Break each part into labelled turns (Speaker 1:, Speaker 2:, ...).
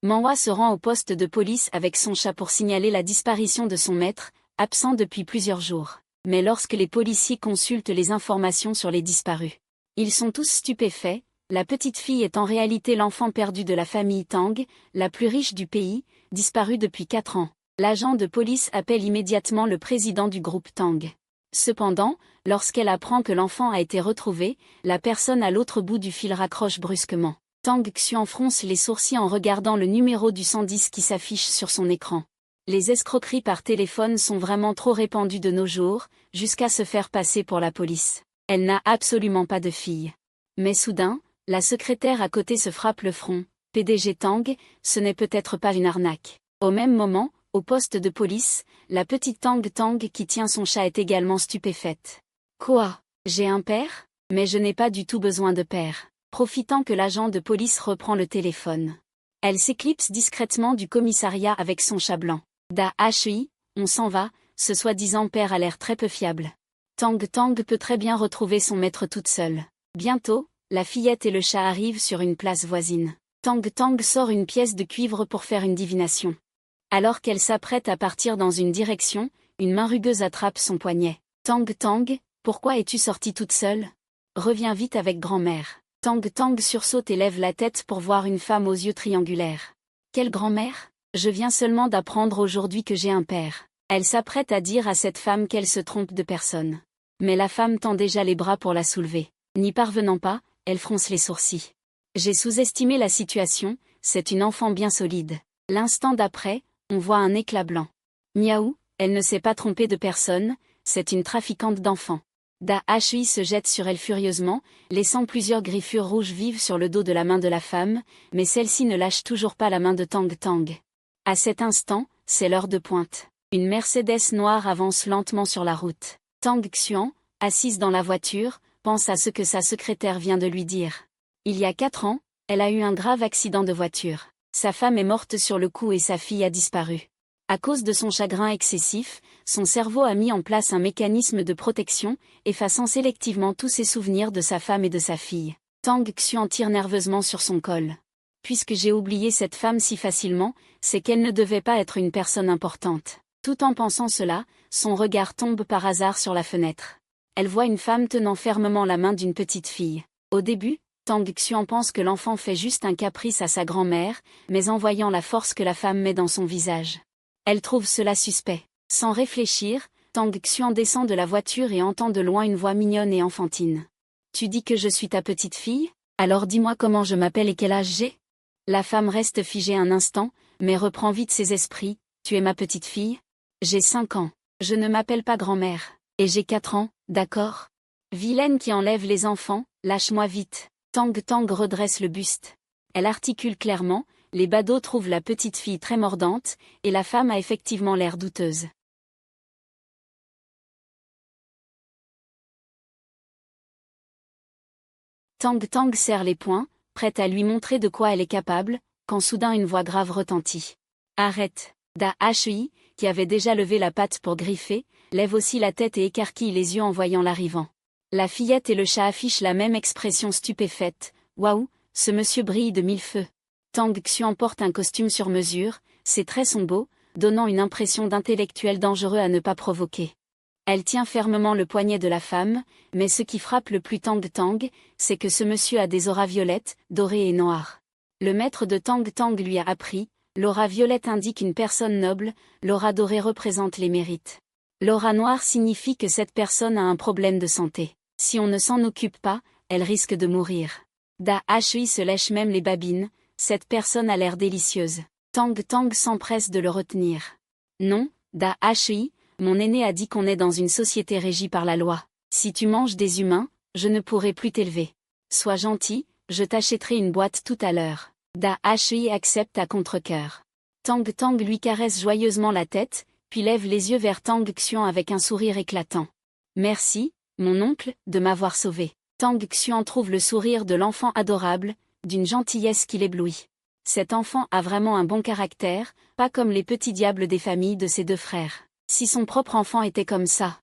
Speaker 1: Manhwa se rend au poste de police avec son chat pour signaler la disparition de son maître, absent depuis plusieurs jours. Mais lorsque les policiers consultent les informations sur les disparus, ils sont tous stupéfaits. La petite fille est en réalité l'enfant perdu de la famille Tang, la plus riche du pays, disparue depuis 4 ans. L'agent de police appelle immédiatement le président du groupe Tang. Cependant, lorsqu'elle apprend que l'enfant a été retrouvé, la personne à l'autre bout du fil raccroche brusquement. Tang Xuan fronce les sourcils en regardant le numéro du 110 qui s'affiche sur son écran. Les escroqueries par téléphone sont vraiment trop répandues de nos jours, jusqu'à se faire passer pour la police. Elle n'a absolument pas de fille. Mais soudain, la secrétaire à côté se frappe le front. PDG Tang, ce n'est peut-être pas une arnaque. Au même moment, au poste de police, la petite Tang Tang qui tient son chat est également stupéfaite. Quoi? J'ai un père? Mais je n'ai pas du tout besoin de père. Profitant que l'agent de police reprend le téléphone, elle s'éclipse discrètement du commissariat avec son chat blanc. Da-Hui, on s'en va, ce soi-disant père a l'air très peu fiable. Tang Tang peut très bien retrouver son maître toute seule. Bientôt, la fillette et le chat arrivent sur une place voisine. Tang Tang sort une pièce de cuivre pour faire une divination. Alors qu'elle s'apprête à partir dans une direction, une main rugueuse attrape son poignet. Tang Tang, pourquoi es-tu sortie toute seule? Reviens vite avec grand-mère. Tang Tang sursaute et lève la tête pour voir une femme aux yeux triangulaires. Quelle grand-mère? Je viens seulement d'apprendre aujourd'hui que j'ai un père. Elle s'apprête à dire à cette femme qu'elle se trompe de personne. Mais la femme tend déjà les bras pour la soulever. N'y parvenant pas, elle fronce les sourcils. J'ai sous-estimé la situation, c'est une enfant bien solide. L'instant d'après, on voit un éclat blanc. Miaou, elle ne s'est pas trompée de personne, c'est une trafiquante d'enfants. Da-Hui se jette sur elle furieusement, laissant plusieurs griffures rouges vives sur le dos de la main de la femme, mais celle-ci ne lâche toujours pas la main de Tang Tang. À cet instant, c'est l'heure de pointe. Une Mercedes noire avance lentement sur la route. Tang Xuan, assise dans la voiture, pense à ce que sa secrétaire vient de lui dire. Il y a 4 ans, elle a eu un grave accident de voiture. Sa femme est morte sur le coup et sa fille a disparu. À cause de son chagrin excessif, son cerveau a mis en place un mécanisme de protection, effaçant sélectivement tous ses souvenirs de sa femme et de sa fille. Tang Xuan tire nerveusement sur son col. Puisque j'ai oublié cette femme si facilement, c'est qu'elle ne devait pas être une personne importante. Tout en pensant cela, son regard tombe par hasard sur la fenêtre. Elle voit une femme tenant fermement la main d'une petite fille. Au début, Tang Xuan pense que l'enfant fait juste un caprice à sa grand-mère, mais en voyant la force que la femme met dans son visage, elle trouve cela suspect. Sans réfléchir, Tang Xuan descend de la voiture et entend de loin une voix mignonne et enfantine. Tu dis que je suis ta petite fille? Alors dis-moi comment je m'appelle et quel âge j'ai? La femme reste figée un instant, mais reprend vite ses esprits. Tu es ma petite fille? J'ai 5 ans. Je ne m'appelle pas grand-mère. Et j'ai 4 ans, d'accord? Vilaine qui enlève les enfants, lâche-moi vite. Tang Tang redresse le buste. Elle articule clairement, les badauds trouvent la petite fille très mordante, et la femme a effectivement l'air douteuse. Tang Tang serre les poings, prête à lui montrer de quoi elle est capable, quand soudain une voix grave retentit. Arrête! Da-Hui, qui avait déjà levé la patte pour griffer, lève aussi la tête et écarquille les yeux en voyant l'arrivant. La fillette et le chat affichent la même expression stupéfaite. Waouh, ce monsieur brille de 1000 feux. Tang Xuan porte un costume sur mesure, ses traits sont beaux, donnant une impression d'intellectuel dangereux à ne pas provoquer. Elle tient fermement le poignet de la femme, mais ce qui frappe le plus Tang Tang, c'est que ce monsieur a des auras violettes, dorées et noires. Le maître de Tang Tang lui a appris, l'aura violette indique une personne noble, l'aura dorée représente les mérites. L'aura noire signifie que cette personne a un problème de santé. Si on ne s'en occupe pas, elle risque de mourir. Da-Hui se lèche même les babines, cette personne a l'air délicieuse. Tang Tang s'empresse de le retenir. Non, Da-Hui, mon aîné a dit qu'on est dans une société régie par la loi. Si tu manges des humains, je ne pourrai plus t'élever. Sois gentil, je t'achèterai une boîte tout à l'heure. Da-Hui accepte à contre-cœur. Tang Tang lui caresse joyeusement la tête, puis lève les yeux vers Tang Xuan avec un sourire éclatant. Merci, mon oncle, de m'avoir sauvé. Tang Xuan trouve le sourire de l'enfant adorable, d'une gentillesse qui l'éblouit. Cet enfant a vraiment un bon caractère, pas comme les petits diables des familles de ses 2 frères. Si son propre enfant était comme ça.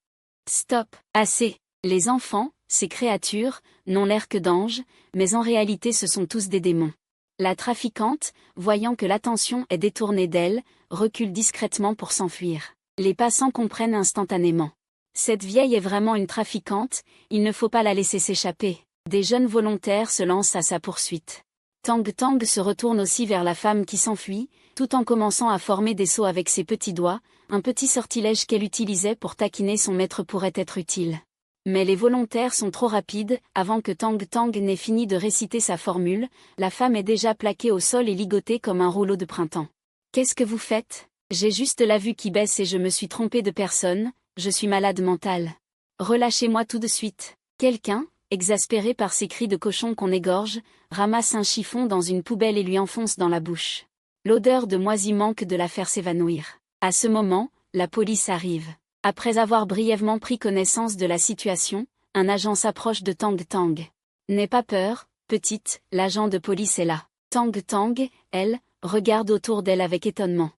Speaker 1: Stop, assez. Les enfants, ces créatures, n'ont l'air que d'anges, mais en réalité ce sont tous des démons. La trafiquante, voyant que l'attention est détournée d'elle, recule discrètement pour s'enfuir. Les passants comprennent instantanément. Cette vieille est vraiment une trafiquante, il ne faut pas la laisser s'échapper. Des jeunes volontaires se lancent à sa poursuite. Tang Tang se retourne aussi vers la femme qui s'enfuit, tout en commençant à former des sauts avec ses petits doigts, un petit sortilège qu'elle utilisait pour taquiner son maître pourrait être utile. Mais les volontaires sont trop rapides, avant que Tang Tang n'ait fini de réciter sa formule, la femme est déjà plaquée au sol et ligotée comme un rouleau de printemps. « Qu'est-ce que vous faites ? J'ai juste la vue qui baisse et je me suis trompée de personne, je suis malade mentale. Relâchez-moi tout de suite. » Quelqu'un, exaspéré par ces cris de cochon qu'on égorge, ramasse un chiffon dans une poubelle et lui enfonce dans la bouche. L'odeur de moisi manque de la faire s'évanouir. À ce moment, la police arrive. Après avoir brièvement pris connaissance de la situation, un agent s'approche de Tang Tang. « N'aie pas peur, petite, l'agent de police est là. » Tang Tang, elle, regarde autour d'elle avec étonnement.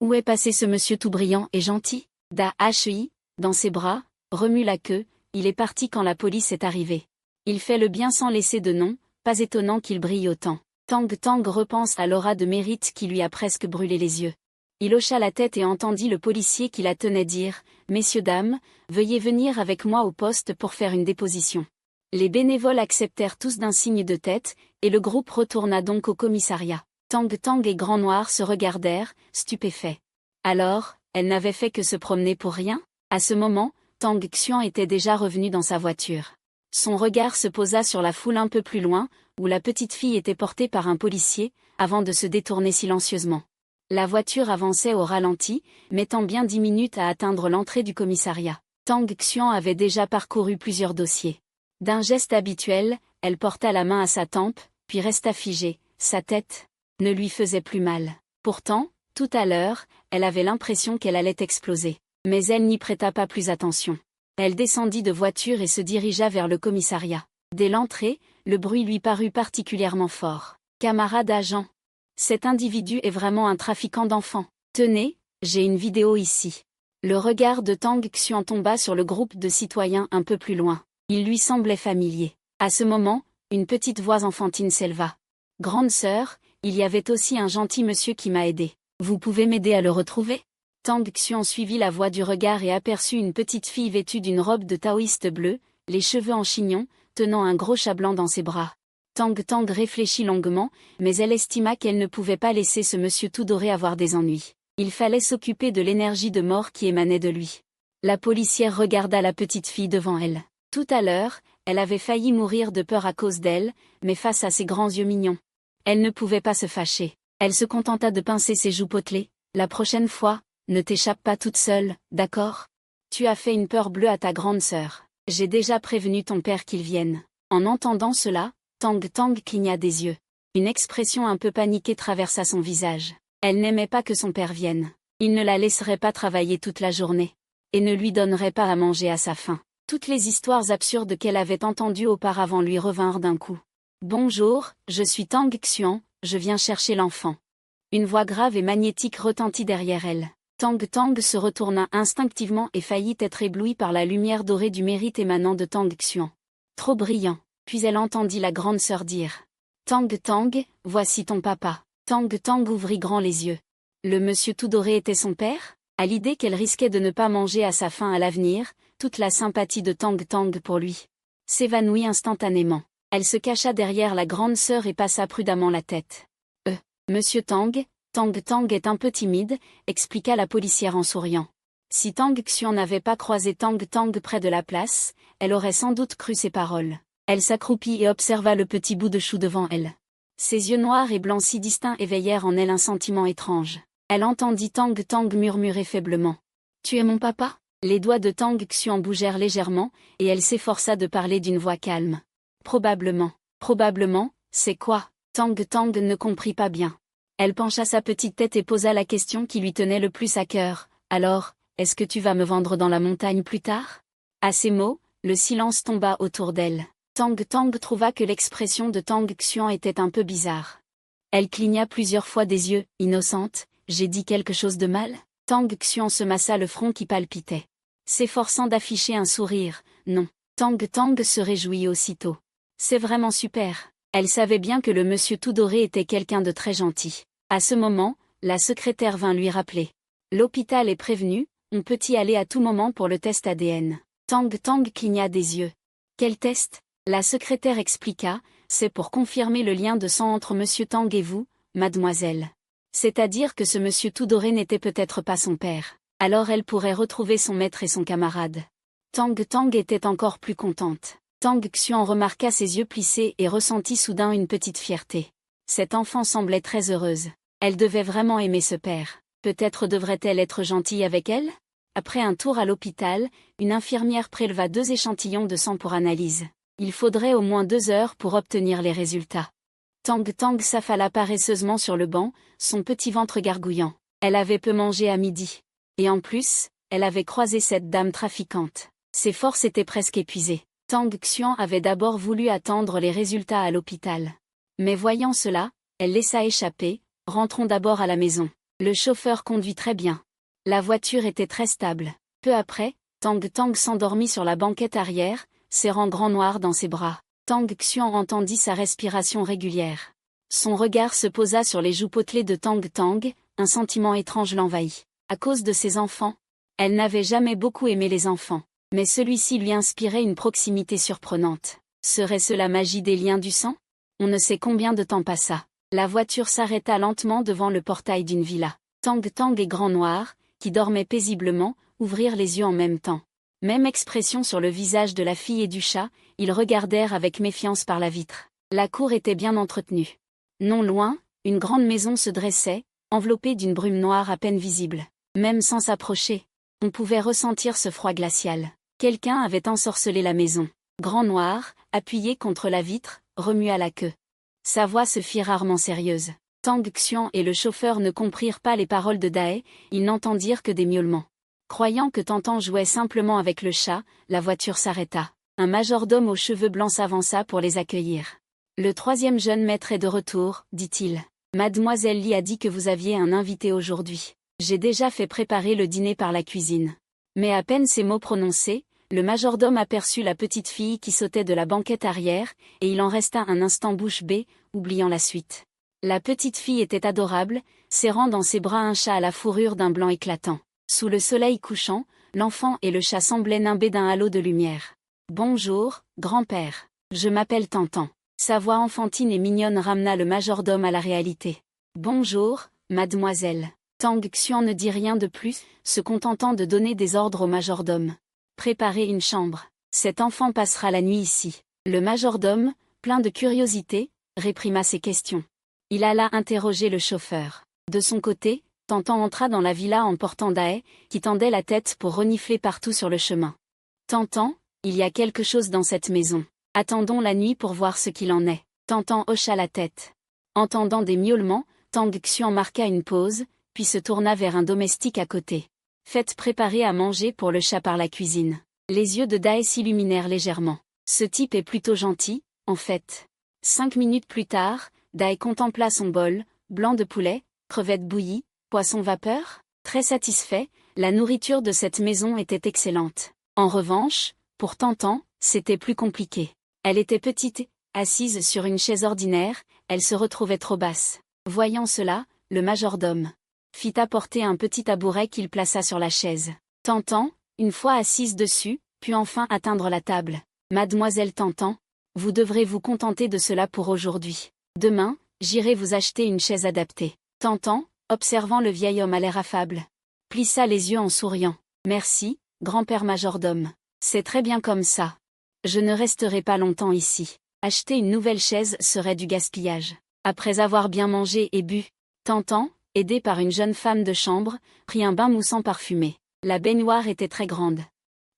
Speaker 1: Où est passé ce monsieur tout brillant et gentil ? Da-Hi, dans ses bras, remue la queue, il est parti quand la police est arrivée. Il fait le bien sans laisser de nom, pas étonnant qu'il brille autant. Tang Tang repense à l'aura de mérite qui lui a presque brûlé les yeux. Il hocha la tête et entendit le policier qui la tenait dire « Messieurs dames, veuillez venir avec moi au poste pour faire une déposition. » Les bénévoles acceptèrent tous d'un signe de tête, et le groupe retourna donc au commissariat. Tang Tang et Grand Noir se regardèrent, stupéfaits. Alors, elle n'avait fait que se promener pour rien ? À ce moment, Tang Xian était déjà revenu dans sa voiture. Son regard se posa sur la foule un peu plus loin, où la petite fille était portée par un policier, avant de se détourner silencieusement. La voiture avançait au ralenti, mettant bien 10 minutes à atteindre l'entrée du commissariat. Tang Xian avait déjà parcouru plusieurs dossiers. D'un geste habituel, elle porta la main à sa tempe, puis resta figée, sa tête ne lui faisait plus mal. Pourtant, tout à l'heure, elle avait l'impression qu'elle allait exploser. Mais elle n'y prêta pas plus attention. Elle descendit de voiture et se dirigea vers le commissariat. Dès l'entrée, le bruit lui parut particulièrement fort. « Camarade agent, cet individu est vraiment un trafiquant d'enfants. Tenez, j'ai une vidéo ici. » Le regard de Tang Xian tomba sur le groupe de citoyens un peu plus loin. Il lui semblait familier. À ce moment, une petite voix enfantine s'éleva. « Grande sœur, il y avait aussi un gentil monsieur qui m'a aidé. Vous pouvez m'aider à le retrouver ?» Tang Xian suivit la voie du regard et aperçut une petite fille vêtue d'une robe de taoïste bleue, les cheveux en chignon, tenant un gros chat blanc dans ses bras. Tang Tang réfléchit longuement, mais elle estima qu'elle ne pouvait pas laisser ce monsieur tout doré avoir des ennuis. Il fallait s'occuper de l'énergie de mort qui émanait de lui. La policière regarda la petite fille devant elle. Tout à l'heure, elle avait failli mourir de peur à cause d'elle, mais face à ses grands yeux mignons, elle ne pouvait pas se fâcher. Elle se contenta de pincer ses joues potelées. « La prochaine fois, ne t'échappe pas toute seule, d'accord ? Tu as fait une peur bleue à ta grande sœur. J'ai déjà prévenu ton père qu'il vienne. » En entendant cela, Tang Tang cligna des yeux. Une expression un peu paniquée traversa son visage. Elle n'aimait pas que son père vienne. Il ne la laisserait pas travailler toute la journée. Et ne lui donnerait pas à manger à sa faim. Toutes les histoires absurdes qu'elle avait entendues auparavant lui revinrent d'un coup. « Bonjour, je suis Tang Xian, je viens chercher l'enfant. » Une voix grave et magnétique retentit derrière elle. Tang Tang se retourna instinctivement et faillit être éblouie par la lumière dorée du mérite émanant de Tang Xian. Trop brillant. Puis elle entendit la grande sœur dire « Tang Tang, voici ton papa. » Tang Tang ouvrit grand les yeux. Le monsieur tout doré était son père ? À l'idée qu'elle risquait de ne pas manger à sa faim à l'avenir, toute la sympathie de Tang Tang pour lui s'évanouit instantanément. Elle se cacha derrière la grande sœur et passa prudemment la tête. Monsieur Tang Tang est un peu timide, expliqua la policière en souriant. Si Tang Xian n'avait pas croisé Tang Tang près de la place, elle aurait sans doute cru ses paroles. Elle s'accroupit et observa le petit bout de chou devant elle. Ses yeux noirs et blancs si distincts éveillèrent en elle un sentiment étrange. Elle entendit Tang Tang murmurer faiblement. « Tu es mon papa ?» Les doigts de Tang Xian bougèrent légèrement, et elle s'efforça de parler d'une voix calme. « Probablement, c'est quoi ?» Tang Tang ne comprit pas bien. Elle pencha sa petite tête et posa la question qui lui tenait le plus à cœur. « Alors, est-ce que tu vas me vendre dans la montagne plus tard ?» À ces mots, le silence tomba autour d'elle. Tang Tang trouva que l'expression de Tang Xian était un peu bizarre. Elle cligna plusieurs fois des yeux. « Innocente, j'ai dit quelque chose de mal ?» Tang Xian se massa le front qui palpitait. S'efforçant d'afficher un sourire. « Non. » Tang Tang se réjouit aussitôt. « C'est vraiment super. Elle savait bien que le monsieur tout doré était quelqu'un de très gentil. À ce moment, la secrétaire vint lui rappeler. L'hôpital est prévenu, on peut y aller à tout moment pour le test ADN. Tang Tang cligna des yeux. Quel test? La secrétaire expliqua, c'est pour confirmer le lien de sang entre monsieur Tang et vous, mademoiselle. C'est-à-dire que ce monsieur tout doré n'était peut-être pas son père. Alors elle pourrait retrouver son maître et son camarade. Tang Tang était encore plus contente. Tang Xuan remarqua ses yeux plissés et ressentit soudain une petite fierté. Cette enfant semblait très heureuse. Elle devait vraiment aimer ce père. Peut-être devrait-elle être gentille avec elle? Après un tour à l'hôpital, une infirmière préleva 2 échantillons de sang pour analyse. Il faudrait au moins 2 heures pour obtenir les résultats. Tang Tang s'affala paresseusement sur le banc, son petit ventre gargouillant. Elle avait peu mangé à midi. Et en plus, elle avait croisé cette dame trafiquante. Ses forces étaient presque épuisées. Tang Xuan avait d'abord voulu attendre les résultats à l'hôpital. Mais voyant cela, elle laissa échapper, rentrons d'abord à la maison. Le chauffeur conduit très bien. La voiture était très stable. Peu après, Tang Tang s'endormit sur la banquette arrière, serrant Grand Noir dans ses bras. Tang Xuan entendit sa respiration régulière. Son regard se posa sur les joues potelées de Tang Tang, un sentiment étrange l'envahit. À cause de ses enfants? Elle n'avait jamais beaucoup aimé les enfants. Mais celui-ci lui inspirait une proximité surprenante. Serait-ce la magie des liens du sang? On ne sait combien de temps passa. La voiture s'arrêta lentement devant le portail d'une villa. Tang Tang et Grand Noir, qui dormaient paisiblement, ouvrirent les yeux en même temps. Même expression sur le visage de la fille et du chat, ils regardèrent avec méfiance par la vitre. La cour était bien entretenue. Non loin, une grande maison se dressait, enveloppée d'une brume noire à peine visible. Même sans s'approcher, on pouvait ressentir ce froid glacial. Quelqu'un avait ensorcelé la maison. Grand Noir, appuyé contre la vitre, remua la queue. Sa voix se fit rarement sérieuse. Tang Xuan et le chauffeur ne comprirent pas les paroles de Dae, ils n'entendirent que des miaulements. Croyant que Tantan jouait simplement avec le chat, la voiture s'arrêta. Un majordome aux cheveux blancs s'avança pour les accueillir. Le 3e jeune maître est de retour, dit-il. Mademoiselle Li a dit que vous aviez un invité aujourd'hui. J'ai déjà fait préparer le dîner par la cuisine. Mais à peine ces mots prononcés, le majordome aperçut la petite fille qui sautait de la banquette arrière, et il en resta un instant bouche bée, oubliant la suite. La petite fille était adorable, serrant dans ses bras un chat à la fourrure d'un blanc éclatant. Sous le soleil couchant, l'enfant et le chat semblaient nimbés d'un halo de lumière. « Bonjour, grand-père. Je m'appelle Tantan. » Sa voix enfantine et mignonne ramena le majordome à la réalité. « Bonjour, mademoiselle. » Tang Xuan ne dit rien de plus, se contentant de donner des ordres au majordome. « Préparez une chambre. Cet enfant passera la nuit ici. » Le majordome, plein de curiosité, réprima ses questions. Il alla interroger le chauffeur. De son côté, Tantan entra dans la villa en portant Dae, qui tendait la tête pour renifler partout sur le chemin. « Tantan, il y a quelque chose dans cette maison. Attendons la nuit pour voir ce qu'il en est. » Tantan hocha la tête. Entendant des miaulements, Tang Xuan marqua une pause, puis se tourna vers un domestique à côté. « Faites préparer à manger pour le chat par la cuisine. » Les yeux de Dae s'illuminèrent légèrement. Ce type est plutôt gentil, en fait. 5 minutes plus tard, Dae contempla son bol, blanc de poulet, crevettes bouillies, poisson vapeur. Très satisfait, la nourriture de cette maison était excellente. En revanche, pour Tantan, c'était plus compliqué. Elle était petite, assise sur une chaise ordinaire, elle se retrouvait trop basse. Voyant cela, le majordome fit apporter un petit tabouret qu'il plaça sur la chaise. Tantan, une fois assise dessus, put enfin atteindre la table. « Mademoiselle Tantan, vous devrez vous contenter de cela pour aujourd'hui. Demain, j'irai vous acheter une chaise adaptée. » Tantan, observant le vieil homme à l'air affable, plissa les yeux en souriant. « Merci, grand-père majordome. C'est très bien comme ça. Je ne resterai pas longtemps ici. Acheter une nouvelle chaise serait du gaspillage. » Après avoir bien mangé et bu, Tantan, aidé par une jeune femme de chambre, prit un bain moussant parfumé. La baignoire était très grande.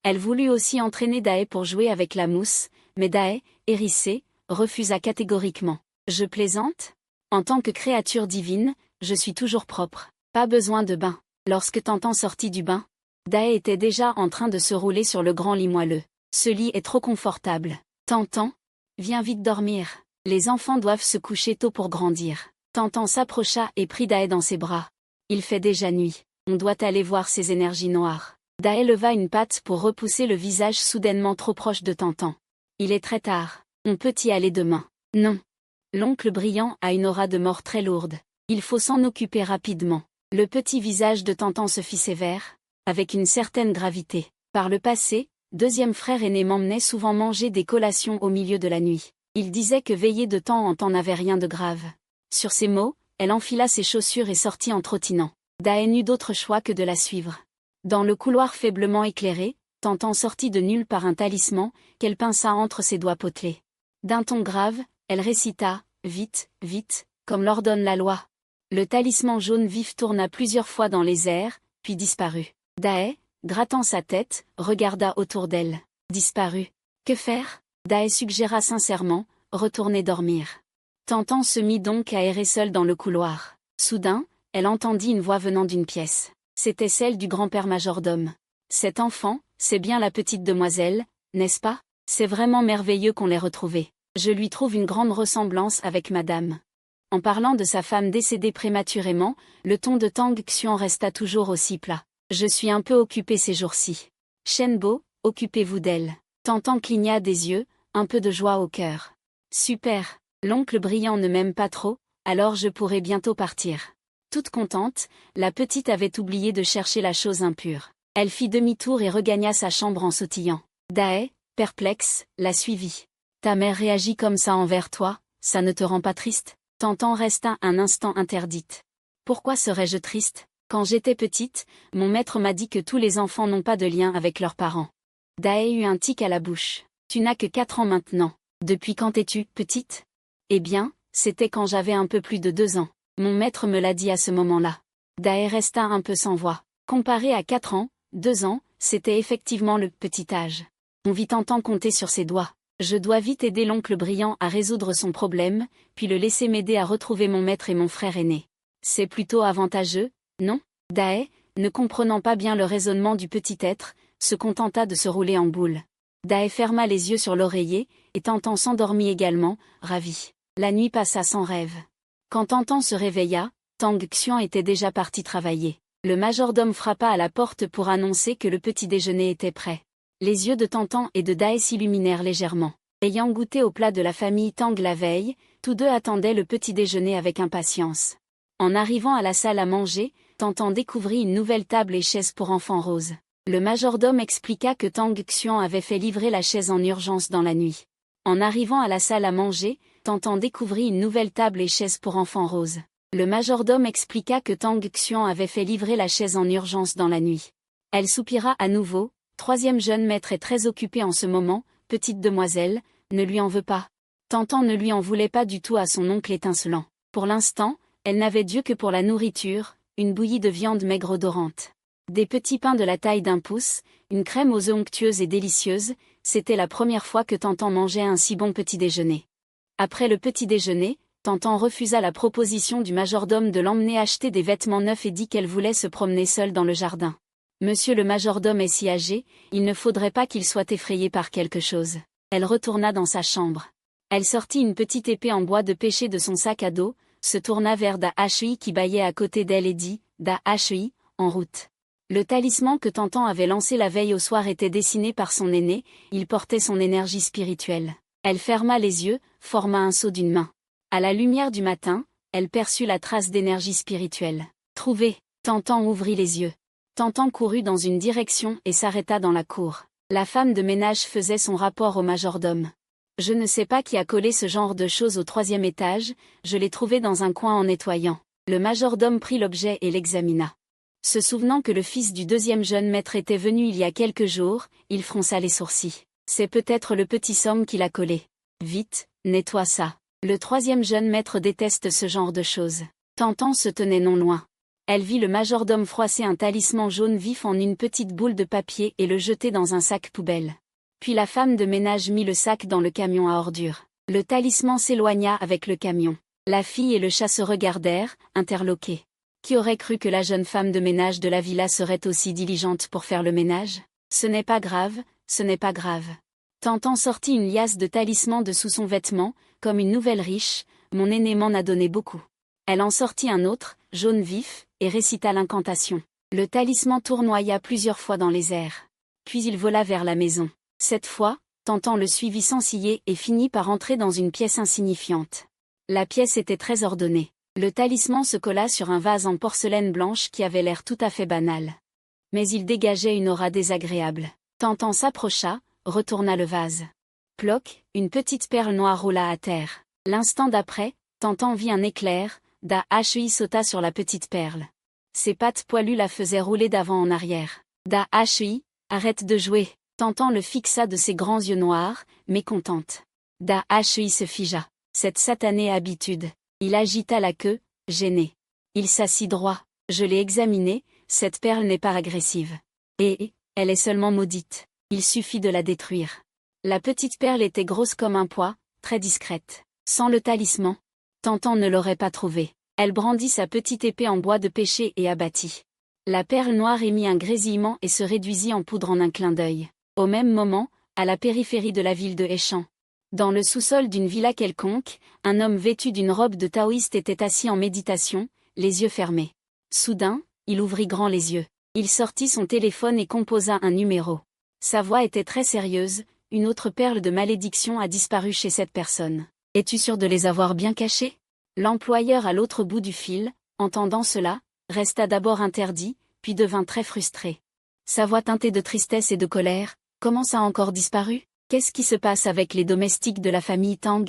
Speaker 1: Elle voulut aussi entraîner Dae pour jouer avec la mousse, mais Dae, hérissé, refusa catégoriquement. « Je plaisante? En tant que créature divine, je suis toujours propre. Pas besoin de bain. » Lorsque Tantan sortit du bain, Dae était déjà en train de se rouler sur le grand lit moelleux. « Ce lit est trop confortable. Tantan, viens vite dormir. Les enfants doivent se coucher tôt pour grandir. » Tantan s'approcha et prit Dae dans ses bras. « Il fait déjà nuit. On doit aller voir ces énergies noires. » Dae leva une patte pour repousser le visage soudainement trop proche de Tantan. « Il est très tard. On peut y aller demain. » « Non. L'oncle brillant a une aura de mort très lourde. Il faut s'en occuper rapidement. Le petit visage de Tantan se fit sévère, avec une certaine gravité. Par le passé, deuxième frère aîné m'emmenait souvent manger des collations au milieu de la nuit. Il disait que veiller de temps en temps n'avait rien de grave. Sur ces mots, elle enfila ses chaussures et sortit en trottinant. Dae n'eut d'autre choix que de la suivre. Dans le couloir faiblement éclairé, Tantan sortit de nulle part un talisman, qu'elle pinça entre ses doigts potelés. D'un ton grave, elle récita « Vite, vite », comme l'ordonne la loi. Le talisman jaune vif tourna plusieurs fois dans les airs, puis disparut. Dae, grattant sa tête, regarda autour d'elle. Disparut. Que faire? Dae suggéra sincèrement, retourner dormir. Tantan se mit donc à errer seule dans le couloir. Soudain, elle entendit une voix venant d'une pièce. C'était celle du grand-père majordome. Cet enfant, c'est bien la petite demoiselle, n'est-ce pas? C'est vraiment merveilleux qu'on l'ait retrouvée. Je lui trouve une grande ressemblance avec madame. En parlant de sa femme décédée prématurément, le ton de Tang Xian resta toujours aussi plat. Je suis un peu occupé ces jours-ci. Shenbo, occupez-vous d'elle. Tantan cligna des yeux, un peu de joie au cœur. Super, l'oncle brillant ne m'aime pas trop, alors je pourrai bientôt partir. Toute contente, la petite avait oublié de chercher la chose impure. Elle fit demi-tour et regagna sa chambre en sautillant. Dae, perplexe, la suivit. Ta mère réagit comme ça envers toi, ça ne te rend pas triste? Tantan resta un instant interdite. Pourquoi serais-je triste? Quand j'étais petite, mon maître m'a dit que tous les enfants n'ont pas de lien avec leurs parents. Dae eut un tic à la bouche. Tu n'as que 4 ans maintenant. Depuis quand es-tu petite? Eh bien, c'était quand j'avais un peu plus de 2 ans. Mon maître me l'a dit à ce moment-là. Dae resta un peu sans voix. Comparé à 4 ans, 2 ans, c'était effectivement le petit âge. On vit Tantan compter sur ses doigts. Je dois vite aider l'oncle brillant à résoudre son problème, puis le laisser m'aider à retrouver mon maître et mon frère aîné. C'est plutôt avantageux, non? Dae, ne comprenant pas bien le raisonnement du petit être, se contenta de se rouler en boule. Dae ferma les yeux sur l'oreiller, et Tantan s'endormit également, ravi. La nuit passa sans rêve. Quand Tantan se réveilla, Tang Xian était déjà parti travailler. Le majordome frappa à la porte pour annoncer que le petit déjeuner était prêt. Les yeux de Tantan et de Dae s'illuminèrent légèrement. Ayant goûté au plat de la famille Tang la veille, tous deux attendaient le petit déjeuner avec impatience. En arrivant à la salle à manger, Tantan découvrit une nouvelle table et chaise pour enfants roses. Le majordome expliqua que Tang Xian avait fait livrer la chaise en urgence dans la nuit. En arrivant à la salle à manger, Tantan découvrit une nouvelle table et chaise pour enfants roses. Le majordome expliqua que Tang Xian avait fait livrer la chaise en urgence dans la nuit. Elle soupira à nouveau. Troisième jeune maître est très occupé en ce moment, petite demoiselle, ne lui en veux pas. Tantan ne lui en voulait pas du tout à son oncle étincelant. Pour l'instant, elle n'avait Dieu que pour la nourriture, une bouillie de viande maigre odorante. Des petits pains de la taille d'un pouce, une crème aux œufs onctueuse et délicieuse, c'était la première fois que Tantan mangeait un si bon petit déjeuner. Après le petit déjeuner, Tantan refusa la proposition du majordome de l'emmener acheter des vêtements neufs et dit qu'elle voulait se promener seule dans le jardin. Monsieur le majordome est si âgé, il ne faudrait pas qu'il soit effrayé par quelque chose. Elle retourna dans sa chambre. Elle sortit une petite épée en bois de pêcher de son sac à dos, se tourna vers Da-Hui qui bâillait à côté d'elle et dit « Da-Hui, en route ». Le talisman que Tantan avait lancé la veille au soir était dessiné par son aîné, il portait son énergie spirituelle. Elle ferma les yeux, forma un saut d'une main. À la lumière du matin, elle perçut la trace d'énergie spirituelle. Trouvé, Tantan ouvrit les yeux. Tantan courut dans une direction et s'arrêta dans la cour. La femme de ménage faisait son rapport au majordome. Je ne sais pas qui a collé ce genre de choses au 3e étage, je l'ai trouvé dans un coin en nettoyant. Le majordome prit l'objet et l'examina. Se souvenant que le fils du 2e jeune maître était venu il y a quelques jours, il fronça les sourcils. C'est peut-être le petit somme qui l'a collé. Vite, nettoie ça. Le 3e jeune maître déteste ce genre de choses. Tantan se tenait non loin. Elle vit le majordome froisser un talisman jaune vif en une petite boule de papier et le jeter dans un sac poubelle. Puis la femme de ménage mit le sac dans le camion à ordures. Le talisman s'éloigna avec le camion. La fille et le chat se regardèrent, interloqués. Qui aurait cru que la jeune femme de ménage de la villa serait aussi diligente pour faire le ménage? Ce n'est pas grave, ce n'est pas grave. Tantan sortit une liasse de talismans de sous son vêtement, comme une nouvelle riche, mon aîné m'en a donné beaucoup. Elle en sortit un autre, jaune vif, et récita l'incantation. Le talisman tournoya plusieurs fois dans les airs. Puis il vola vers la maison. Cette fois, Tantan le suivit sans ciller et finit par entrer dans une pièce insignifiante. La pièce était très ordonnée. Le talisman se colla sur un vase en porcelaine blanche qui avait l'air tout à fait banal. Mais il dégageait une aura désagréable. Tintin s'approcha, retourna le vase. Ploc, une petite perle noire roula à terre. L'instant d'après, Tintin vit un éclair, Da-Hi sauta sur la petite perle. Ses pattes poilues la faisaient rouler d'avant en arrière. Da-Hi, arrête de jouer. Tintin le fixa de ses grands yeux noirs, mécontente. Da-Hi se figea. Cette satanée habitude. Il agita la queue, gêné. Il s'assit droit. Je l'ai examinée, cette perle n'est pas agressive. Et, elle est seulement maudite. Il suffit de la détruire. La petite perle était grosse comme un pois, très discrète. Sans le talisman, Tintin ne l'aurait pas trouvée. Elle brandit sa petite épée en bois de pêcher et abattit. La perle noire émit un grésillement et se réduisit en poudre en un clin d'œil. Au même moment, à la périphérie de la ville de Échamps. Dans le sous-sol d'une villa quelconque, un homme vêtu d'une robe de taoïste était assis en méditation, les yeux fermés. Soudain, il ouvrit grand les yeux. Il sortit son téléphone et composa un numéro. Sa voix était très sérieuse, une autre perle de malédiction a disparu chez cette personne. Es-tu sûr de les avoir bien cachés? L'employeur à l'autre bout du fil, entendant cela, resta d'abord interdit, puis devint très frustré. Sa voix teintée de tristesse et de colère, comment ça a encore disparu? Qu'est-ce qui se passe avec les domestiques de la famille Tang?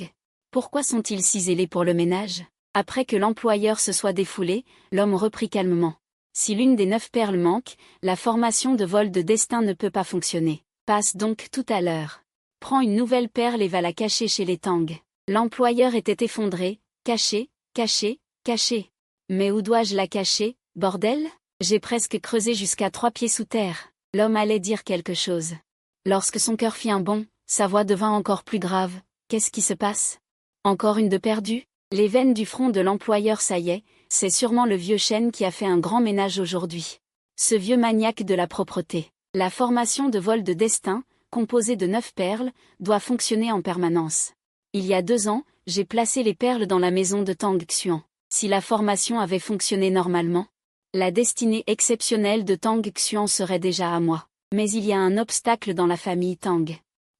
Speaker 1: Pourquoi sont-ils si zélés pour le ménage? Après que l'employeur se soit défoulé, l'homme reprit calmement. Si l'une des 9 perles manque, la formation de vol de destin ne peut pas fonctionner. Passe donc tout à l'heure. Prends une nouvelle perle et va la cacher chez les Tang. L'employeur était effondré, caché, caché, caché. Mais où dois-je la cacher, bordel? J'ai presque creusé jusqu'à 3 pieds sous terre. L'homme allait dire quelque chose. Lorsque son cœur fit un bond, sa voix devint encore plus grave. Qu'est-ce qui se passe? Encore une de perdue? Les veines du front de l'employeur saillaient, c'est sûrement le vieux chêne qui a fait un grand ménage aujourd'hui. Ce vieux maniaque de la propreté. La formation de vol de destin, composée de 9 perles, doit fonctionner en permanence. Il y a 2 ans, j'ai placé les perles dans la maison de Tang Xuan. Si la formation avait fonctionné normalement, la destinée exceptionnelle de Tang Xuan serait déjà à moi. Mais il y a un obstacle dans la famille Tang.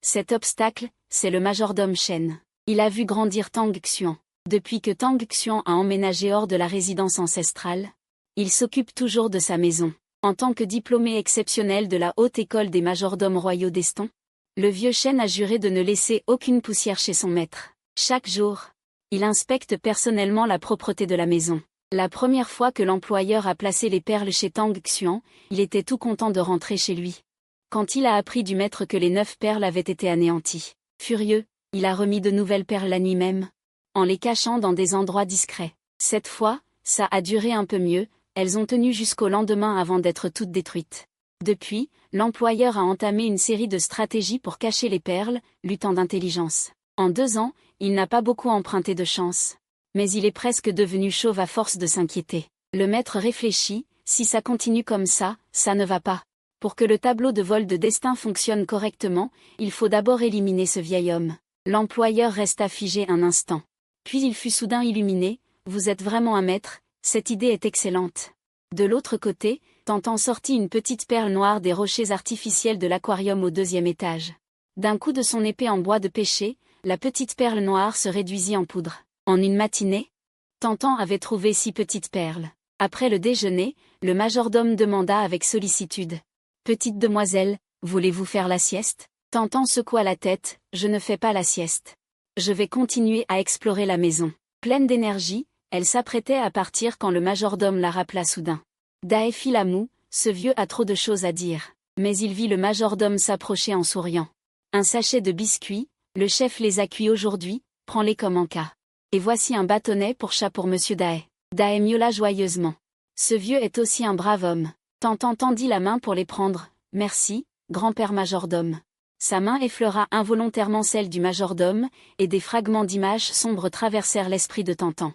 Speaker 1: Cet obstacle, c'est le majordome Shen. Il a vu grandir Tang Xuan. Depuis que Tang Xuan a emménagé hors de la résidence ancestrale, il s'occupe toujours de sa maison. En tant que diplômé exceptionnel de la haute école des majordomes royaux d'Eston, le vieux Shen a juré de ne laisser aucune poussière chez son maître. Chaque jour, il inspecte personnellement la propreté de la maison. La première fois que l'employeur a placé les perles chez Tang Xuan, il était tout content de rentrer chez lui. Quand il a appris du maître que les 9 perles avaient été anéanties, furieux, il a remis de nouvelles perles la nuit même, en les cachant dans des endroits discrets. Cette fois, ça a duré un peu mieux, elles ont tenu jusqu'au lendemain avant d'être toutes détruites. Depuis, l'employeur a entamé une série de stratégies pour cacher les perles, luttant d'intelligence. En 2 ans, il n'a pas beaucoup emprunté de chance. Mais il est presque devenu chauve à force de s'inquiéter. Le maître réfléchit, si ça continue comme ça ne va pas. Pour que le tableau de vol de destin fonctionne correctement, il faut d'abord éliminer ce vieil homme. L'employeur resta figé un instant. Puis il fut soudain illuminé, vous êtes vraiment un maître, cette idée est excellente. De l'autre côté, Tintin sortit une petite perle noire des rochers artificiels de l'aquarium au 2e étage. D'un coup de son épée en bois de pêcher, la petite perle noire se réduisit en poudre. En une matinée, Tintin avait trouvé 6 petites perles. Après le déjeuner, le majordome demanda avec sollicitude. « Petite demoiselle, voulez-vous faire la sieste ?» Tintin secoua la tête, « Je ne fais pas la sieste. Je vais continuer à explorer la maison. » Pleine d'énergie, elle s'apprêtait à partir quand le majordome la rappela soudain. « Dae fit la moue, ce vieux a trop de choses à dire. » Mais il vit le majordome s'approcher en souriant. « Un sachet de biscuits, le chef les a cuits aujourd'hui, prends-les comme en cas. Et voici un bâtonnet pour chat pour Monsieur Dae. » Dae miaula joyeusement. Ce vieux est aussi un brave homme. Tintin tendit la main pour les prendre. « Merci, grand-père majordome. » Sa main effleura involontairement celle du majordome, et des fragments d'images sombres traversèrent l'esprit de Tintin.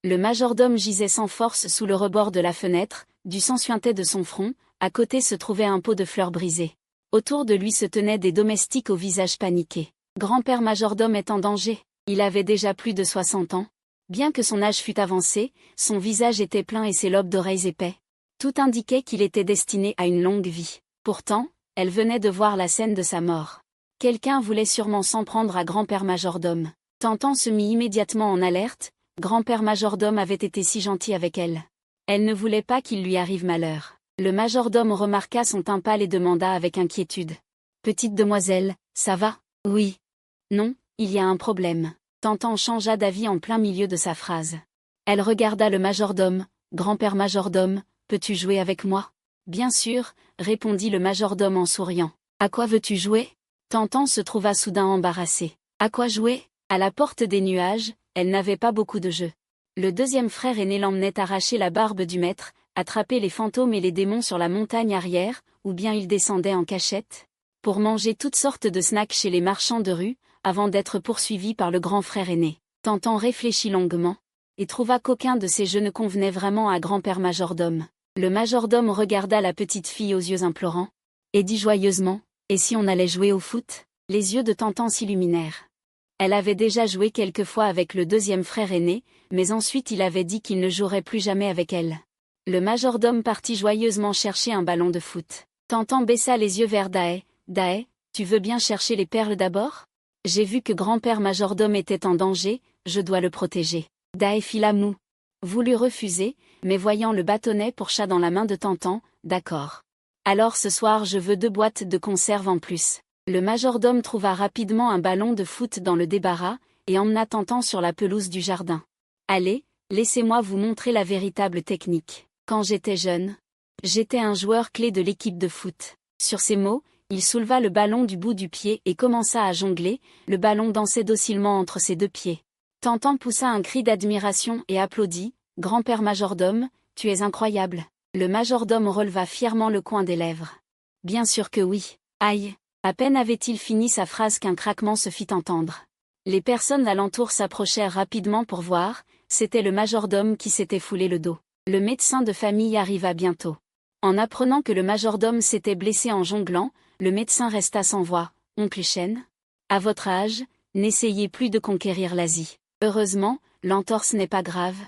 Speaker 1: Le majordome gisait sans force sous le rebord de la fenêtre, du sang suintait de son front, à côté se trouvait un pot de fleurs brisé. Autour de lui se tenaient des domestiques au visage paniqué. Grand-père majordome est en danger. Il avait déjà plus de 60 ans. Bien que son âge fût avancé, son visage était plein et ses lobes d'oreilles épais. Tout indiquait qu'il était destiné à une longue vie. Pourtant, elle venait de voir la scène de sa mort. Quelqu'un voulait sûrement s'en prendre à grand-père majordome. Tantan se mit immédiatement en alerte, grand-père majordome avait été si gentil avec elle. Elle ne voulait pas qu'il lui arrive malheur. Le majordome remarqua son teint pâle et demanda avec inquiétude. Petite demoiselle, ça va? Oui. Non, il y a un problème. Tantan changea d'avis en plein milieu de sa phrase. Elle regarda le majordome. Grand-père majordome, peux-tu jouer avec moi? Bien sûr, répondit le majordome en souriant. À quoi veux-tu jouer? Tantan se trouva soudain embarrassée. À quoi jouer? À la porte des nuages, elle n'avait pas beaucoup de jeux. Le deuxième frère aîné l'emmenait arracher la barbe du maître, attraper les fantômes et les démons sur la montagne arrière, ou bien il descendait en cachette, pour manger toutes sortes de snacks chez les marchands de rue, avant d'être poursuivi par le grand frère aîné. Tantan réfléchit longuement, et trouva qu'aucun de ces jeux ne convenait vraiment à grand-père majordome. Le majordome regarda la petite fille aux yeux implorants, et dit joyeusement, « Et si on allait jouer au foot ?» Les yeux de Tantan s'illuminèrent. Elle avait déjà joué quelques fois avec le deuxième frère aîné, mais ensuite il avait dit qu'il ne jouerait plus jamais avec elle. Le majordome partit joyeusement chercher un ballon de foot. Tantan baissa les yeux vers Dae. « Dae, tu veux bien chercher les perles d'abord? J'ai vu que grand-père majordome était en danger, je dois le protéger. » Dae fit la moue. Voulut refuser, mais voyant le bâtonnet pour chat dans la main de Tantan, « D'accord. Alors ce soir je veux 2 boîtes de conserve en plus. » Le majordome trouva rapidement un ballon de foot dans le débarras, et emmena Tantan sur la pelouse du jardin. « Allez, laissez-moi vous montrer la véritable technique. Quand j'étais jeune, j'étais un joueur clé de l'équipe de foot. » Sur ces mots, il souleva le ballon du bout du pied et commença à jongler, le ballon dansait docilement entre ses 2 pieds. Tantan poussa un cri d'admiration et applaudit, « Grand-père majordome, tu es incroyable. » Le majordome releva fièrement le coin des lèvres. « Bien sûr que oui. Aïe !» À peine avait-il fini sa phrase qu'un craquement se fit entendre. Les personnes alentour s'approchèrent rapidement pour voir, c'était le majordome qui s'était foulé le dos. Le médecin de famille arriva bientôt. En apprenant que le majordome s'était blessé en jonglant, le médecin resta sans voix. « Oncle Chen, à votre âge, n'essayez plus de conquérir l'Asie. Heureusement, l'entorse n'est pas grave.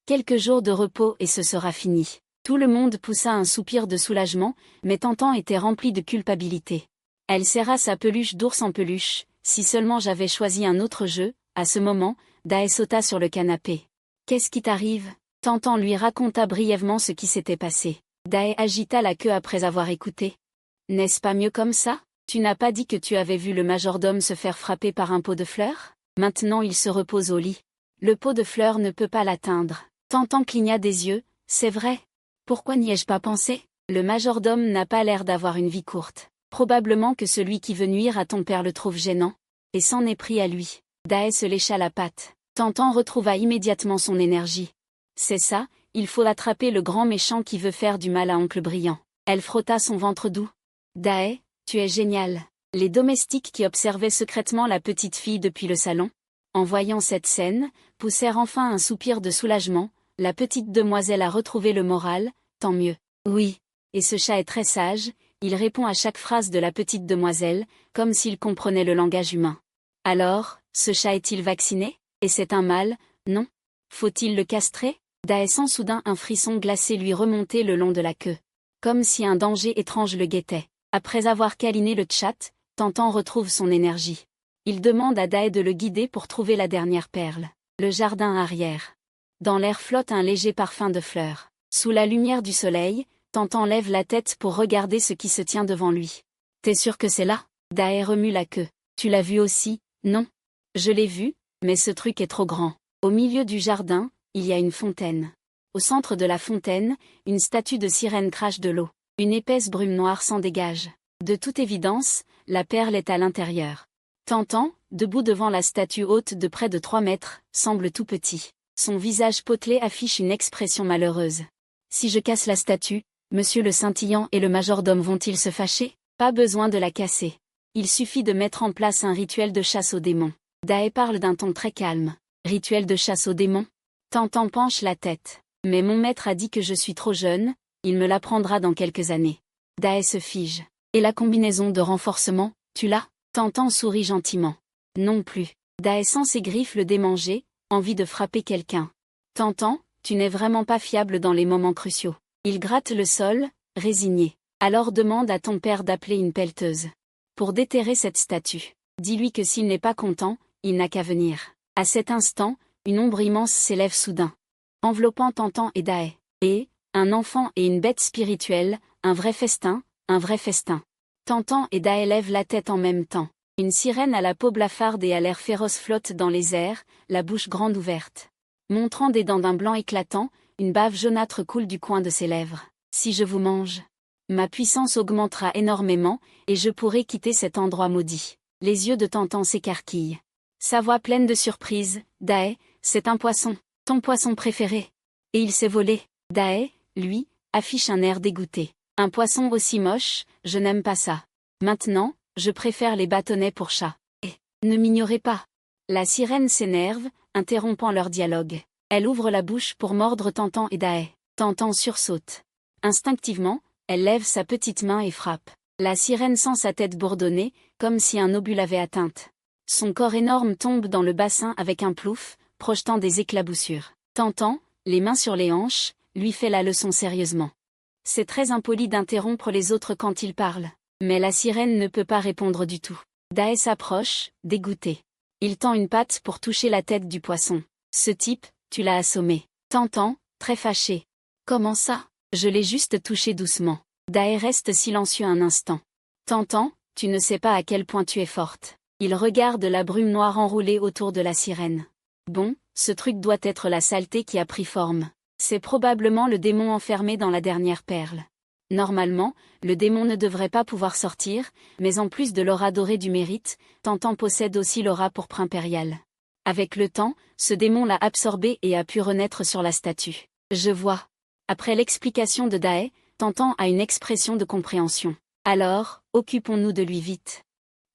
Speaker 1: Quelques jours de repos et ce sera fini. » Tout le monde poussa un soupir de soulagement, mais Tantan était rempli de culpabilité. Elle serra sa peluche d'ours en peluche. « Si seulement j'avais choisi un autre jeu. » À ce moment, Dae sauta sur le canapé. « Qu'est-ce qui t'arrive ?» Tantan lui raconta brièvement ce qui s'était passé. Dae agita la queue après avoir écouté. « N'est-ce pas mieux comme ça? Tu n'as pas dit que tu avais vu le majordome se faire frapper par un pot de fleurs? Maintenant il se repose au lit. Le pot de fleurs ne peut pas l'atteindre. » Tantan cligna des yeux. « C'est vrai. Pourquoi n'y ai-je pas pensé? Le majordome n'a pas l'air d'avoir une vie courte. Probablement que celui qui veut nuire à ton père le trouve gênant. Et s'en est pris à lui. » Dae se lécha la patte. Tantan retrouva immédiatement son énergie. « C'est ça, il faut attraper le grand méchant qui veut faire du mal à oncle Brillant. » Elle frotta son ventre doux. « Dae, tu es génial. » Les domestiques qui observaient secrètement la petite fille depuis le salon, en voyant cette scène, poussèrent enfin un soupir de soulagement. La petite demoiselle a retrouvé le moral, tant mieux. Oui. Et ce chat est très sage, il répond à chaque phrase de la petite demoiselle, comme s'il comprenait le langage humain. Alors, ce chat est-il vacciné? Et c'est un mâle, non? Faut-il le castrer? Dae sent soudain un frisson glacé lui remonter le long de la queue. Comme si un danger étrange le guettait. Après avoir câliné le tchat, Tantan retrouve son énergie. Il demande à Dae de le guider pour trouver la dernière perle. Le jardin arrière. Dans l'air flotte un léger parfum de fleurs. Sous la lumière du soleil, Tantan lève la tête pour regarder ce qui se tient devant lui. « T'es sûr que c'est là ?» Dae remue la queue. « Tu l'as vu aussi, non? » « Je l'ai vu, mais ce truc est trop grand. » Au milieu du jardin, il y a une fontaine. Au centre de la fontaine, une statue de sirène crache de l'eau. Une épaisse brume noire s'en dégage. De toute évidence, la perle est à l'intérieur. Tantan, debout devant la statue haute de près de 3 mètres, semble tout petit. Son visage potelé affiche une expression malheureuse. « Si je casse la statue, Monsieur le Scintillant et le majordome vont-ils se fâcher? Pas besoin de la casser. Il suffit de mettre en place un rituel de chasse aux démons. » Dae parle d'un ton très calme. « Rituel de chasse aux démons ?» Tantan penche la tête. « Mais mon maître a dit que je suis trop jeune, il me l'apprendra dans quelques années. » Dae se fige. « Et la combinaison de renforcement, tu l'as? » Tantan sourit gentiment. « Non plus. » Dae sent ses griffes le démanger, envie de frapper quelqu'un. « Tantan, tu n'es vraiment pas fiable dans les moments cruciaux. » Il gratte le sol, résigné. « Alors demande à ton père d'appeler une pelleteuse. Pour déterrer cette statue. Dis-lui que s'il n'est pas content, il n'a qu'à venir. » À cet instant, une ombre immense s'élève soudain, enveloppant Tantan et Dae. Et, un enfant et une bête spirituelle, un vrai festin, un vrai festin. Tantan et Dae lèvent la tête en même temps. Une sirène à la peau blafarde et à l'air féroce flotte dans les airs, la bouche grande ouverte. Montrant des dents d'un blanc éclatant, une bave jaunâtre coule du coin de ses lèvres. Si je vous mange, ma puissance augmentera énormément, et je pourrai quitter cet endroit maudit. Les yeux de Tantan s'écarquillent. Sa voix pleine de surprise, Dae, c'est un poisson, ton poisson préféré. Et il s'est volé. Dae, lui, affiche un air dégoûté. Un poisson aussi moche, je n'aime pas ça. Maintenant, je préfère les bâtonnets pour chat. Et, ne m'ignorez pas. La sirène s'énerve, interrompant leur dialogue. Elle ouvre la bouche pour mordre Tantan et Dae. Tantan sursaute. Instinctivement, elle lève sa petite main et frappe. La sirène sent sa tête bourdonner, comme si un obus l'avait atteinte. Son corps énorme tombe dans le bassin avec un plouf, projetant des éclaboussures. Tantan, les mains sur les hanches, lui fait la leçon sérieusement. C'est très impoli d'interrompre les autres quand ils parlent. Mais la sirène ne peut pas répondre du tout. Dae s'approche, dégoûté. Il tend une patte pour toucher la tête du poisson. Ce type, tu l'as assommé. Tantan, très fâché. Comment ça? Je l'ai juste touché doucement. Dae reste silencieux un instant. Tantan, tu ne sais pas à quel point tu es forte. Il regarde la brume noire enroulée autour de la sirène. Bon, ce truc doit être la saleté qui a pris forme. C'est probablement le démon enfermé dans la dernière perle. Normalement, le démon ne devrait pas pouvoir sortir, mais en plus de l'aura dorée du mérite, Tantan possède aussi l'aura pourpre impériale. Avec le temps, ce démon l'a absorbé et a pu renaître sur la statue. Je vois. Après l'explication de Dae, Tantan a une expression de compréhension. Alors, occupons-nous de lui vite.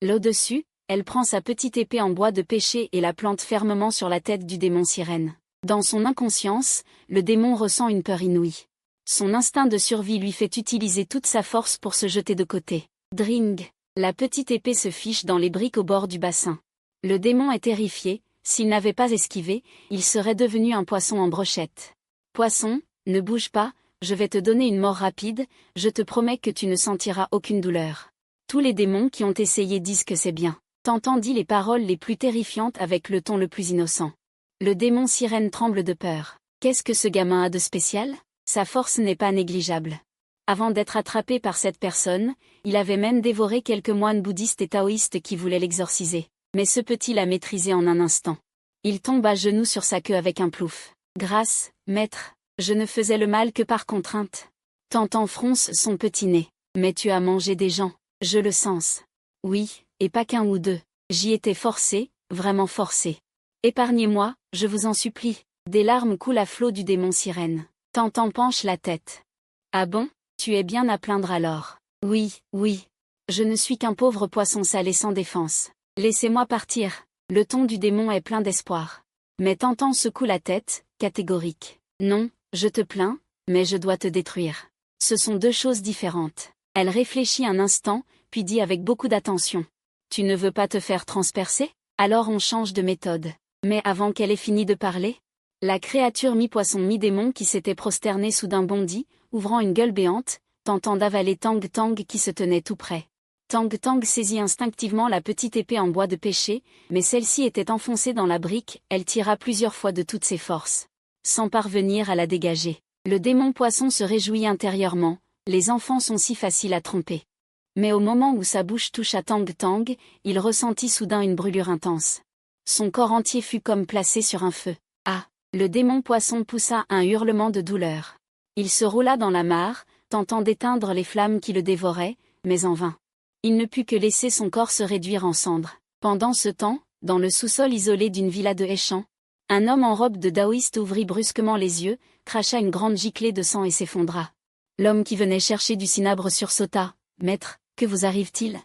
Speaker 1: Là-dessus, elle prend sa petite épée en bois de pêcher et la plante fermement sur la tête du démon sirène. Dans son inconscience, le démon ressent une peur inouïe. Son instinct de survie lui fait utiliser toute sa force pour se jeter de côté. Dring! La petite épée se fiche dans les briques au bord du bassin. Le démon est terrifié, s'il n'avait pas esquivé, il serait devenu un poisson en brochette. Poisson, ne bouge pas, je vais te donner une mort rapide, je te promets que tu ne sentiras aucune douleur. Tous les démons qui ont essayé disent que c'est bien. Tantan dit les paroles les plus terrifiantes avec le ton le plus innocent. Le démon sirène tremble de peur. Qu'est-ce que ce gamin a de spécial? Sa force n'est pas négligeable. Avant d'être attrapé par cette personne, il avait même dévoré quelques moines bouddhistes et taoïstes qui voulaient l'exorciser. Mais ce petit l'a maîtrisé en un instant. Il tombe à genoux sur sa queue avec un plouf. Grâce, maître, je ne faisais le mal que par contrainte. Tantan fronce son petit nez. Mais tu as mangé des gens, je le sens. Oui, et pas qu'un ou deux. J'y étais forcé, vraiment forcé. Épargnez-moi, je vous en supplie. Des larmes coulent à flot du démon sirène. Tantan penche la tête. Ah bon, tu es bien à plaindre alors. Oui, oui. Je ne suis qu'un pauvre poisson salé sans défense. Laissez-moi partir. Le ton du démon est plein d'espoir. Mais Tantan secoue la tête, catégorique. Non, je te plains, mais je dois te détruire. Ce sont deux choses différentes. Elle réfléchit un instant, puis dit avec beaucoup d'attention. Tu ne veux pas te faire transpercer? Alors on change de méthode. Mais avant qu'elle ait fini de parler, la créature mi-poisson mi-démon qui s'était prosternée soudain bondit, ouvrant une gueule béante, tentant d'avaler Tang Tang qui se tenait tout près. Tang Tang saisit instinctivement la petite épée en bois de pêcher, mais celle-ci était enfoncée dans la brique, elle tira plusieurs fois de toutes ses forces, sans parvenir à la dégager. Le démon poisson se réjouit intérieurement, les enfants sont si faciles à tromper. Mais au moment où sa bouche touche à Tang Tang, il ressentit soudain une brûlure intense. Son corps entier fut comme placé sur un feu. Ah! Le démon poisson poussa un hurlement de douleur. Il se roula dans la mare, tentant d'éteindre les flammes qui le dévoraient, mais en vain. Il ne put que laisser son corps se réduire en cendres. Pendant ce temps, dans le sous-sol isolé d'une villa de Hechan, un homme en robe de taoïste ouvrit brusquement les yeux, cracha une grande giclée de sang et s'effondra. L'homme qui venait chercher du cinabre sursauta. « Maître, que vous arrive-t-il »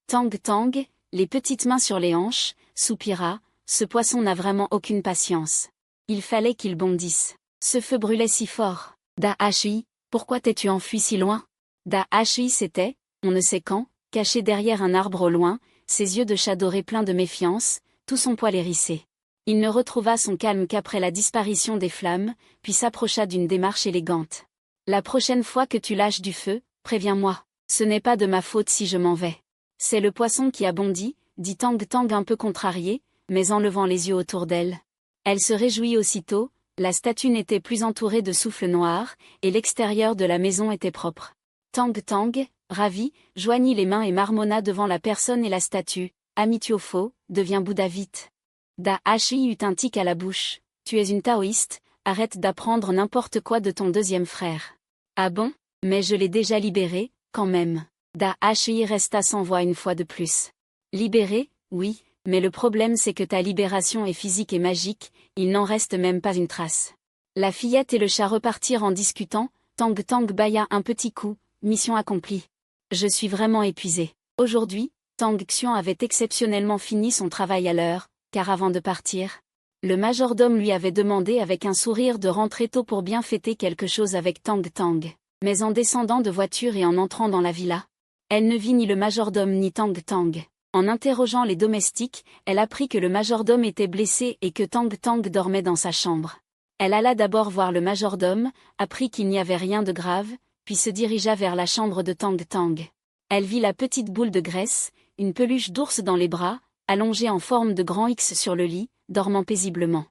Speaker 1: Tang Tang, les petites mains sur les hanches, soupira. Ce poisson n'a vraiment aucune patience. Il fallait qu'il bondisse. Ce feu brûlait si fort. Da-Hui, pourquoi t'es-tu enfui si loin? Da-Hui s'était, on ne sait quand, caché derrière un arbre au loin, ses yeux de chat doré pleins de méfiance, tout son poil hérissé. Il ne retrouva son calme qu'après la disparition des flammes, puis s'approcha d'une démarche élégante. La prochaine fois que tu lâches du feu, préviens-moi. Ce n'est pas de ma faute si je m'en vais. C'est le poisson qui a bondi, dit Tang Tang un peu contrarié, mais en levant les yeux autour d'elle. Elle se réjouit aussitôt, la statue n'était plus entourée de souffles noirs, et l'extérieur de la maison était propre. Tang Tang, ravi, joignit les mains et marmonna devant la personne et la statue. Amityopho, deviens Bouddha vite. Da Hi eut un tic à la bouche. Tu es une taoïste, arrête d'apprendre n'importe quoi de ton deuxième frère. Ah bon? Mais je l'ai déjà libéré, quand même. Da Hi resta sans voix une fois de plus. Libéré, oui, mais le problème c'est que ta libération est physique et magique, il n'en reste même pas une trace. La fillette et le chat repartirent en discutant, Tang Tang bâilla un petit coup, mission accomplie. Je suis vraiment épuisé. Aujourd'hui, Tang Xian avait exceptionnellement fini son travail à l'heure, car avant de partir, le majordome lui avait demandé avec un sourire de rentrer tôt pour bien fêter quelque chose avec Tang Tang. Mais en descendant de voiture et en entrant dans la villa, elle ne vit ni le majordome ni Tang Tang. En interrogeant les domestiques, elle apprit que le majordome était blessé et que Tang Tang dormait dans sa chambre. Elle alla d'abord voir le majordome, apprit qu'il n'y avait rien de grave, puis se dirigea vers la chambre de Tang Tang. Elle vit la petite boule de graisse, une peluche d'ours dans les bras, allongée en forme de grand X sur le lit, dormant paisiblement.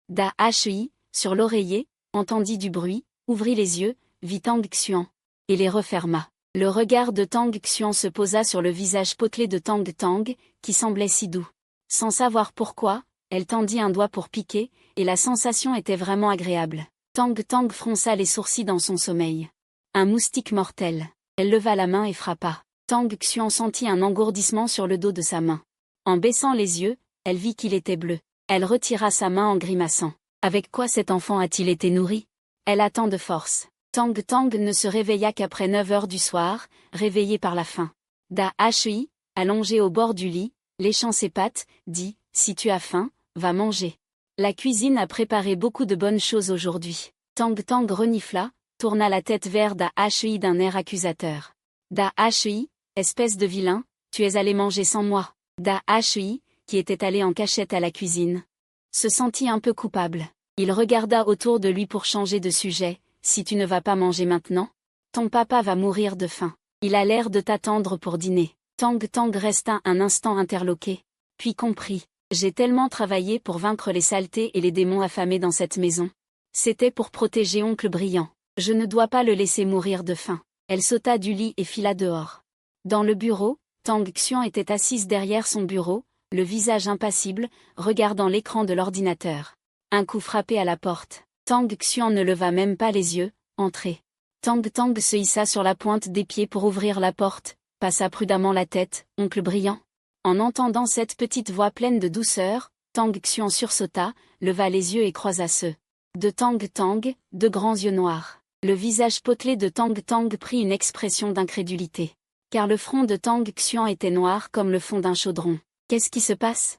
Speaker 1: Da Hi, sur l'oreiller, entendit du bruit, ouvrit les yeux, vit Tang Xuan, et les referma. Le regard de Tang Xuan se posa sur le visage potelé de Tang Tang, qui semblait si doux. Sans savoir pourquoi, elle tendit un doigt pour piquer, et la sensation était vraiment agréable. Tang Tang fronça les sourcils dans son sommeil. Un moustique mortel. Elle leva la main et frappa. Tang Xuan sentit un engourdissement sur le dos de sa main. En baissant les yeux, elle vit qu'il était bleu. Elle retira sa main en grimaçant. Avec quoi cet enfant a-t-il été nourri? Elle a tant de force. Tang Tang ne se réveilla qu'après 9 heures du soir, réveillée par la faim. Da Hi, allongé au bord du lit, léchant ses pattes, dit « Si tu as faim, va manger. La cuisine a préparé beaucoup de bonnes choses aujourd'hui. » Tang Tang renifla, tourna la tête vers Da Hi d'un air accusateur. Da Hi, espèce de vilain, tu es allé manger sans moi. Da Hi, qui était allé en cachette à la cuisine, se sentit un peu coupable. Il regarda autour de lui pour changer de sujet. Si tu ne vas pas manger maintenant, ton papa va mourir de faim. Il a l'air de t'attendre pour dîner. Tang Tang resta un instant interloqué, puis comprit. J'ai tellement travaillé pour vaincre les saletés et les démons affamés dans cette maison. C'était pour protéger Oncle Brillant. Je ne dois pas le laisser mourir de faim. Elle sauta du lit et fila dehors. Dans le bureau, Tang Xuan était assise derrière son bureau, le visage impassible, regardant l'écran de l'ordinateur. Un coup frappé à la porte. Tang Xuan ne leva même pas les yeux, entrée. Tang Tang se hissa sur la pointe des pieds pour ouvrir la porte, passa prudemment la tête, Oncle Brillant. En entendant cette petite voix pleine de douceur, Tang Xuan sursauta, leva les yeux et croisa ceux de Tang Tang, de grands yeux noirs. Le visage potelé de Tang Tang prit une expression d'incrédulité. Car le front de Tang Xuan était noir comme le fond d'un chaudron. Qu'est-ce qui se passe?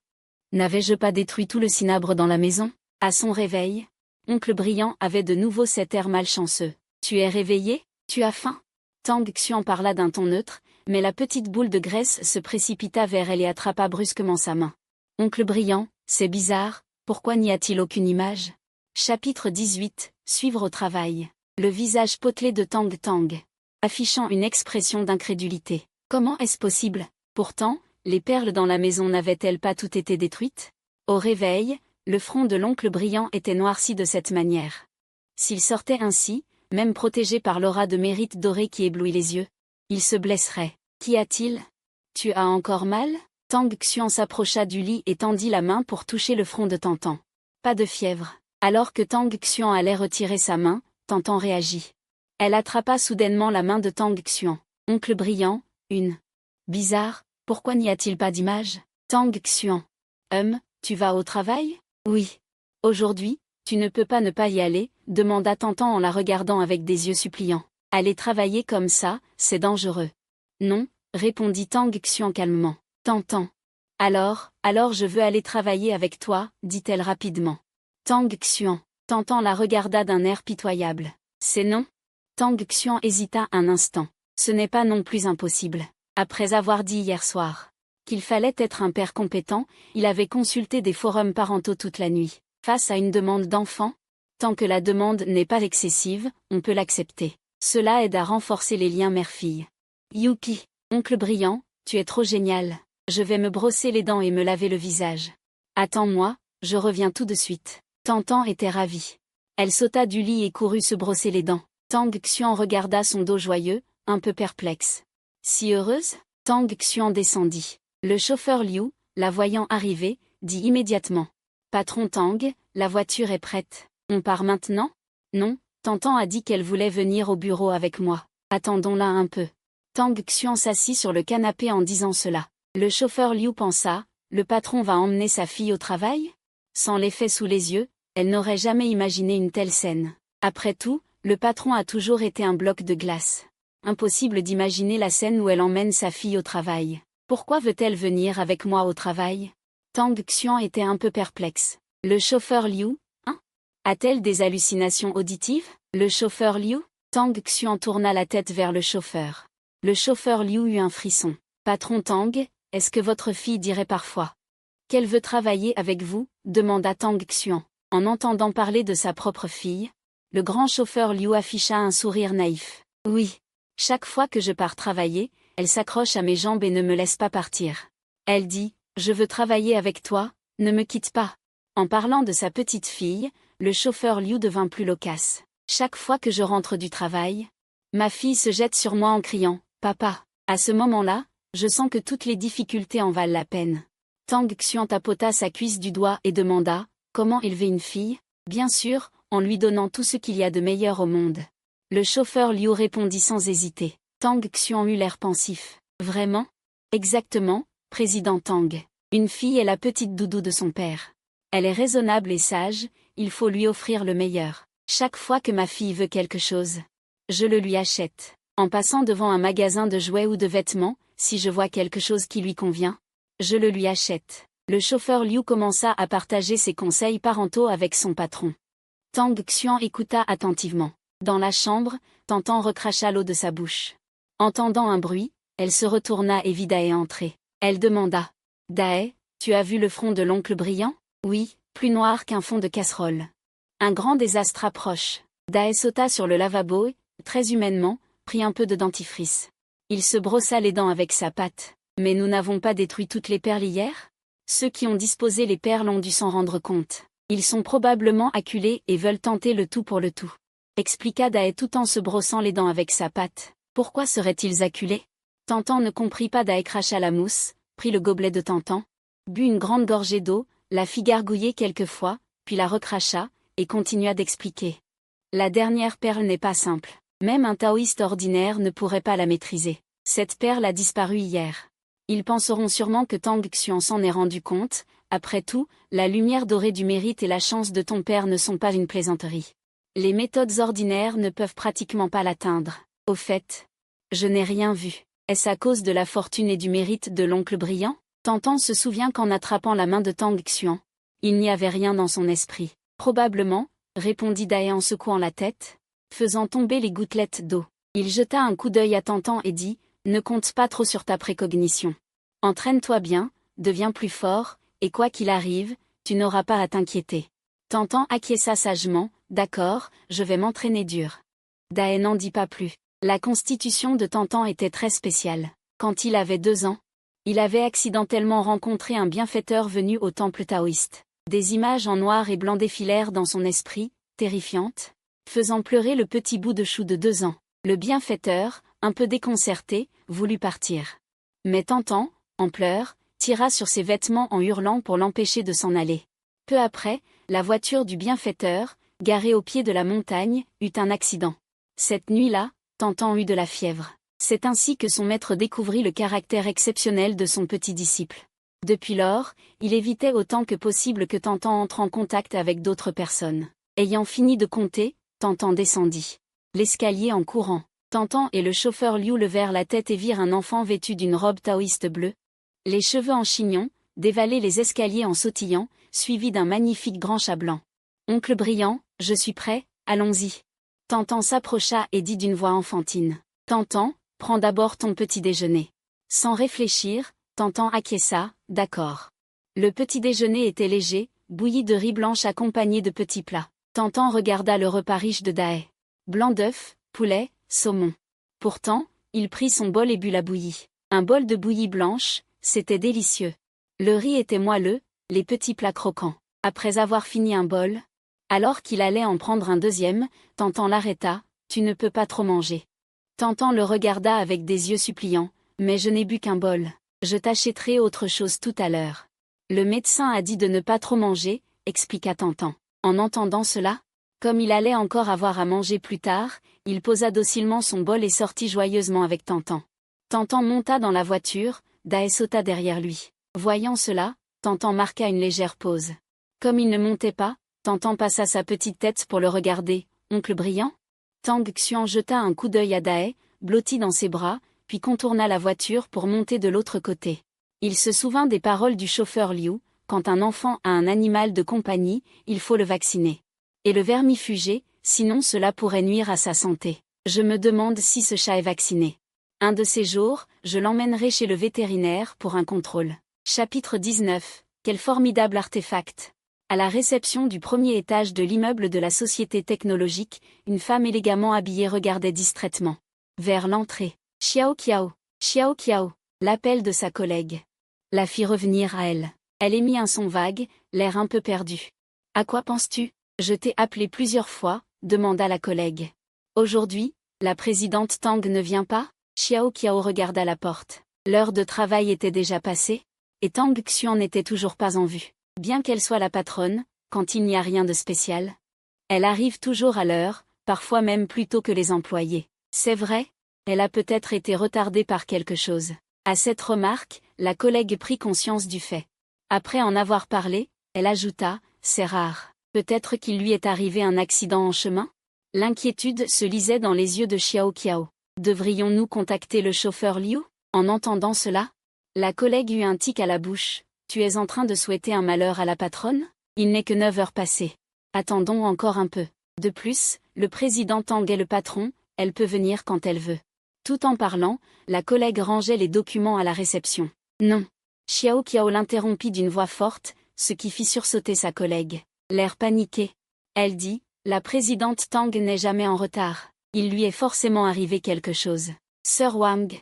Speaker 1: N'avais-je pas détruit tout le cinabre dans la maison? À son réveil, Oncle Brillant avait de nouveau cet air malchanceux. Tu es réveillé? Tu as faim? Tang Xuan parla d'un ton neutre, mais la petite boule de graisse se précipita vers elle et attrapa brusquement sa main. Oncle Brillant, c'est bizarre, pourquoi n'y a-t-il aucune image? Chapitre 18, Suivre au travail. Le visage potelé de Tang Tang, affichant une expression d'incrédulité. Comment est-ce possible? Pourtant, les perles dans la maison n'avaient-elles pas toutes été détruites? Au réveil, le front de l'oncle Brillant était noirci de cette manière. S'il sortait ainsi, même protégé par l'aura de mérite doré qui éblouit les yeux, il se blesserait. Qu'y a-t-il? Tu as encore mal? Tang Xuan s'approcha du lit et tendit la main pour toucher le front de Tantan. Pas de fièvre. Alors que Tang Xuan allait retirer sa main, Tantan réagit. Elle attrapa soudainement la main de Tang Xuan. Oncle Brillant, une. Bizarre, pourquoi n'y a-t-il pas d'image? Tang Xuan. Tu vas au travail? Oui. Aujourd'hui, tu ne peux pas ne pas y aller, demanda Tantan en la regardant avec des yeux suppliants. Aller travailler comme ça, c'est dangereux. Non, répondit Tang Xuan calmement. Tantan. Alors je veux aller travailler avec toi, dit-elle rapidement. Tang Xuan. Tantan la regarda d'un air pitoyable. C'est non? Tang Xuan hésita un instant. Ce n'est pas non plus impossible. Après avoir dit hier soir qu'il fallait être un père compétent, il avait consulté des forums parentaux toute la nuit. Face à une demande d'enfant, tant que la demande n'est pas excessive, on peut l'accepter. Cela aide à renforcer les liens mère-fille. Youpi, oncle Brillant, tu es trop génial. Je vais me brosser les dents et me laver le visage. Attends-moi, je reviens tout de suite. Tantan était ravie. Elle sauta du lit et courut se brosser les dents. Tang Xuan regarda son dos joyeux, un peu perplexe. Si heureuse? Tang Xuan descendit. Le chauffeur Liu, la voyant arriver, dit immédiatement. Patron Tang, la voiture est prête. On part maintenant? Non, Tantan a dit qu'elle voulait venir au bureau avec moi. Attendons-la un peu. Tang Xuan s'assit sur le canapé en disant cela. Le chauffeur Liu pensa, le patron va emmener sa fille au travail? Sans les faits sous les yeux, elle n'aurait jamais imaginé une telle scène. Après tout, le patron a toujours été un bloc de glace. Impossible d'imaginer la scène où elle emmène sa fille au travail. Pourquoi veut-elle venir avec moi au travail? Tang Xuan était un peu perplexe. Le chauffeur Liu, hein? A-t-elle des hallucinations auditives? Le chauffeur Liu? Tang Xuan tourna la tête vers le chauffeur. Le chauffeur Liu eut un frisson. Patron Tang, est-ce que votre fille dirait parfois qu'elle veut travailler avec vous? Demanda Tang Xuan. En entendant parler de sa propre fille, le grand chauffeur Liu afficha un sourire naïf. Oui. Chaque fois que je pars travailler, elle s'accroche à mes jambes et ne me laisse pas partir. Elle dit, je veux travailler avec toi, ne me quitte pas. En parlant de sa petite fille, le chauffeur Liu devint plus loquace. Chaque fois que je rentre du travail, ma fille se jette sur moi en criant, papa. À ce moment-là, je sens que toutes les difficultés en valent la peine. Tang Xuan tapota sa cuisse du doigt et demanda, comment élever une fille? Bien sûr, en lui donnant tout ce qu'il y a de meilleur au monde. Le chauffeur Liu répondit sans hésiter. Tang Xuan eut l'air pensif. Vraiment? Exactement, président Tang. Une fille est la petite doudou de son père. Elle est raisonnable et sage, il faut lui offrir le meilleur. Chaque fois que ma fille veut quelque chose, je le lui achète. En passant devant un magasin de jouets ou de vêtements, si je vois quelque chose qui lui convient, je le lui achète. Le chauffeur Liu commença à partager ses conseils parentaux avec son patron. Tang Xuan écouta attentivement. Dans la chambre, Tantan recracha l'eau de sa bouche. Entendant un bruit, elle se retourna et vit Dae entrer. Elle demanda. Dae, tu as vu le front de l'oncle Brillant? Oui, plus noir qu'un fond de casserole. Un grand désastre approche. Dae sauta sur le lavabo et, très humainement, prit un peu de dentifrice. Il se brossa les dents avec sa patte. Mais nous n'avons pas détruit toutes les perles hier? Ceux qui ont disposé les perles ont dû s'en rendre compte. Ils sont probablement acculés et veulent tenter le tout pour le tout. Expliqua Dae tout en se brossant les dents avec sa patte. Pourquoi seraient-ils acculés? Tantan ne comprit pas. Dae cracha la mousse, prit le gobelet de Tantan, but une grande gorgée d'eau, la fit gargouiller quelquefois, puis la recracha, et continua d'expliquer. La dernière perle n'est pas simple. Même un taoïste ordinaire ne pourrait pas la maîtriser. Cette perle a disparu hier. Ils penseront sûrement que Tang Xuan s'en est rendu compte. Après tout, la lumière dorée du mérite et la chance de ton père ne sont pas une plaisanterie. Les méthodes ordinaires ne peuvent pratiquement pas l'atteindre. Au fait, je n'ai rien vu. Est-ce à cause de la fortune et du mérite de l'oncle Brillant? Tantan se souvient qu'en attrapant la main de Tang Xuan, il n'y avait rien dans son esprit. Probablement, répondit Dae en secouant la tête, faisant tomber les gouttelettes d'eau. Il jeta un coup d'œil à Tantan et dit, ne compte pas trop sur ta précognition. Entraîne-toi bien, deviens plus fort, et quoi qu'il arrive, tu n'auras pas à t'inquiéter. Tantan acquiesça sagement, d'accord, je vais m'entraîner dur. Dae n'en dit pas plus. La constitution de Tantan était très spéciale. Quand il avait 2 ans, il avait accidentellement rencontré un bienfaiteur venu au temple taoïste. Des images en noir et blanc défilèrent dans son esprit, terrifiantes, faisant pleurer le petit bout de chou de 2 ans. Le bienfaiteur, un peu déconcerté, voulut partir. Mais Tantan, en pleurs, tira sur ses vêtements en hurlant pour l'empêcher de s'en aller. Peu après, la voiture du bienfaiteur, garée au pied de la montagne, eut un accident. Cette nuit-là, Tantan eut de la fièvre. C'est ainsi que son maître découvrit le caractère exceptionnel de son petit disciple. Depuis lors, il évitait autant que possible que Tantan entre en contact avec d'autres personnes. Ayant fini de compter, Tantan descendit l'escalier en courant. Tantan et le chauffeur Liu levèrent la tête et virent un enfant vêtu d'une robe taoïste bleue, les cheveux en chignon, dévaler les escaliers en sautillant, suivi d'un magnifique grand chat blanc. Oncle Brillant, je suis prêt, allons-y. Tantan s'approcha et dit d'une voix enfantine. Tantan, prends d'abord ton petit déjeuner. Sans réfléchir, Tantan acquiesça, d'accord. Le petit déjeuner était léger, bouilli de riz blanche accompagné de petits plats. Tantan regarda le repas riche de Dae. Blanc d'œuf, poulet, saumon. Pourtant, il prit son bol et but la bouillie. Un bol de bouillie blanche, c'était délicieux. Le riz était moelleux, les petits plats croquants. Après avoir fini un bol, alors qu'il allait en prendre un deuxième, Tantan l'arrêta, « Tu ne peux pas trop manger. » Tantan le regarda avec des yeux suppliants, « Mais je n'ai bu qu'un bol. Je t'achèterai autre chose tout à l'heure. » Le médecin a dit de ne pas trop manger, expliqua Tantan. En entendant cela, comme il allait encore avoir à manger plus tard, il posa docilement son bol et sortit joyeusement avec Tantan. Tantan monta dans la voiture, Dae sauta derrière lui. Voyant cela, Tantan marqua une légère pause. Comme il ne montait pas, Tantan passa sa petite tête pour le regarder. « Oncle brillant ?» Tang Xuan jeta un coup d'œil à Dae, blotti dans ses bras, puis contourna la voiture pour monter de l'autre côté. Il se souvint des paroles du chauffeur Liu, « Quand un enfant a un animal de compagnie, il faut le vacciner. Et le vermifuger, sinon cela pourrait nuire à sa santé. Je me demande si ce chat est vacciné. Un de ces jours, je l'emmènerai chez le vétérinaire pour un contrôle. » Chapitre 19. Quel formidable artefact! À la réception du premier étage de l'immeuble de la société technologique, une femme élégamment habillée regardait distraitement vers l'entrée. Xiao Qiao, l'appel de sa collègue la fit revenir à elle. Elle émit un son vague, l'air un peu perdu. « À quoi penses-tu ? Je t'ai appelé plusieurs fois, » demanda la collègue. « Aujourd'hui, la présidente Tang ne vient pas ?» Xiao Qiao regarda la porte. L'heure de travail était déjà passée, et Tang Xuan n'était toujours pas en vue. Bien qu'elle soit la patronne, quand il n'y a rien de spécial, elle arrive toujours à l'heure, parfois même plus tôt que les employés. C'est vrai, elle a peut-être été retardée par quelque chose. À cette remarque, la collègue prit conscience du fait. Après en avoir parlé, elle ajouta, « C'est rare. Peut-être qu'il lui est arrivé un accident en chemin ?» L'inquiétude se lisait dans les yeux de Xiao Qiao. « Devrions-nous contacter le chauffeur Liu ?» En entendant cela, la collègue eut un tic à la bouche. « Tu es en train de souhaiter un malheur à la patronne ? Il n'est que 9 heures passées. Attendons encore un peu. De plus, le président Tang est le patron, elle peut venir quand elle veut. » Tout en parlant, la collègue rangeait les documents à la réception. « Non. » Xiao Qiao l'interrompit d'une voix forte, ce qui fit sursauter sa collègue. L'air paniqué. Elle dit, « La présidente Tang n'est jamais en retard. Il lui est forcément arrivé quelque chose. Sœur Wang.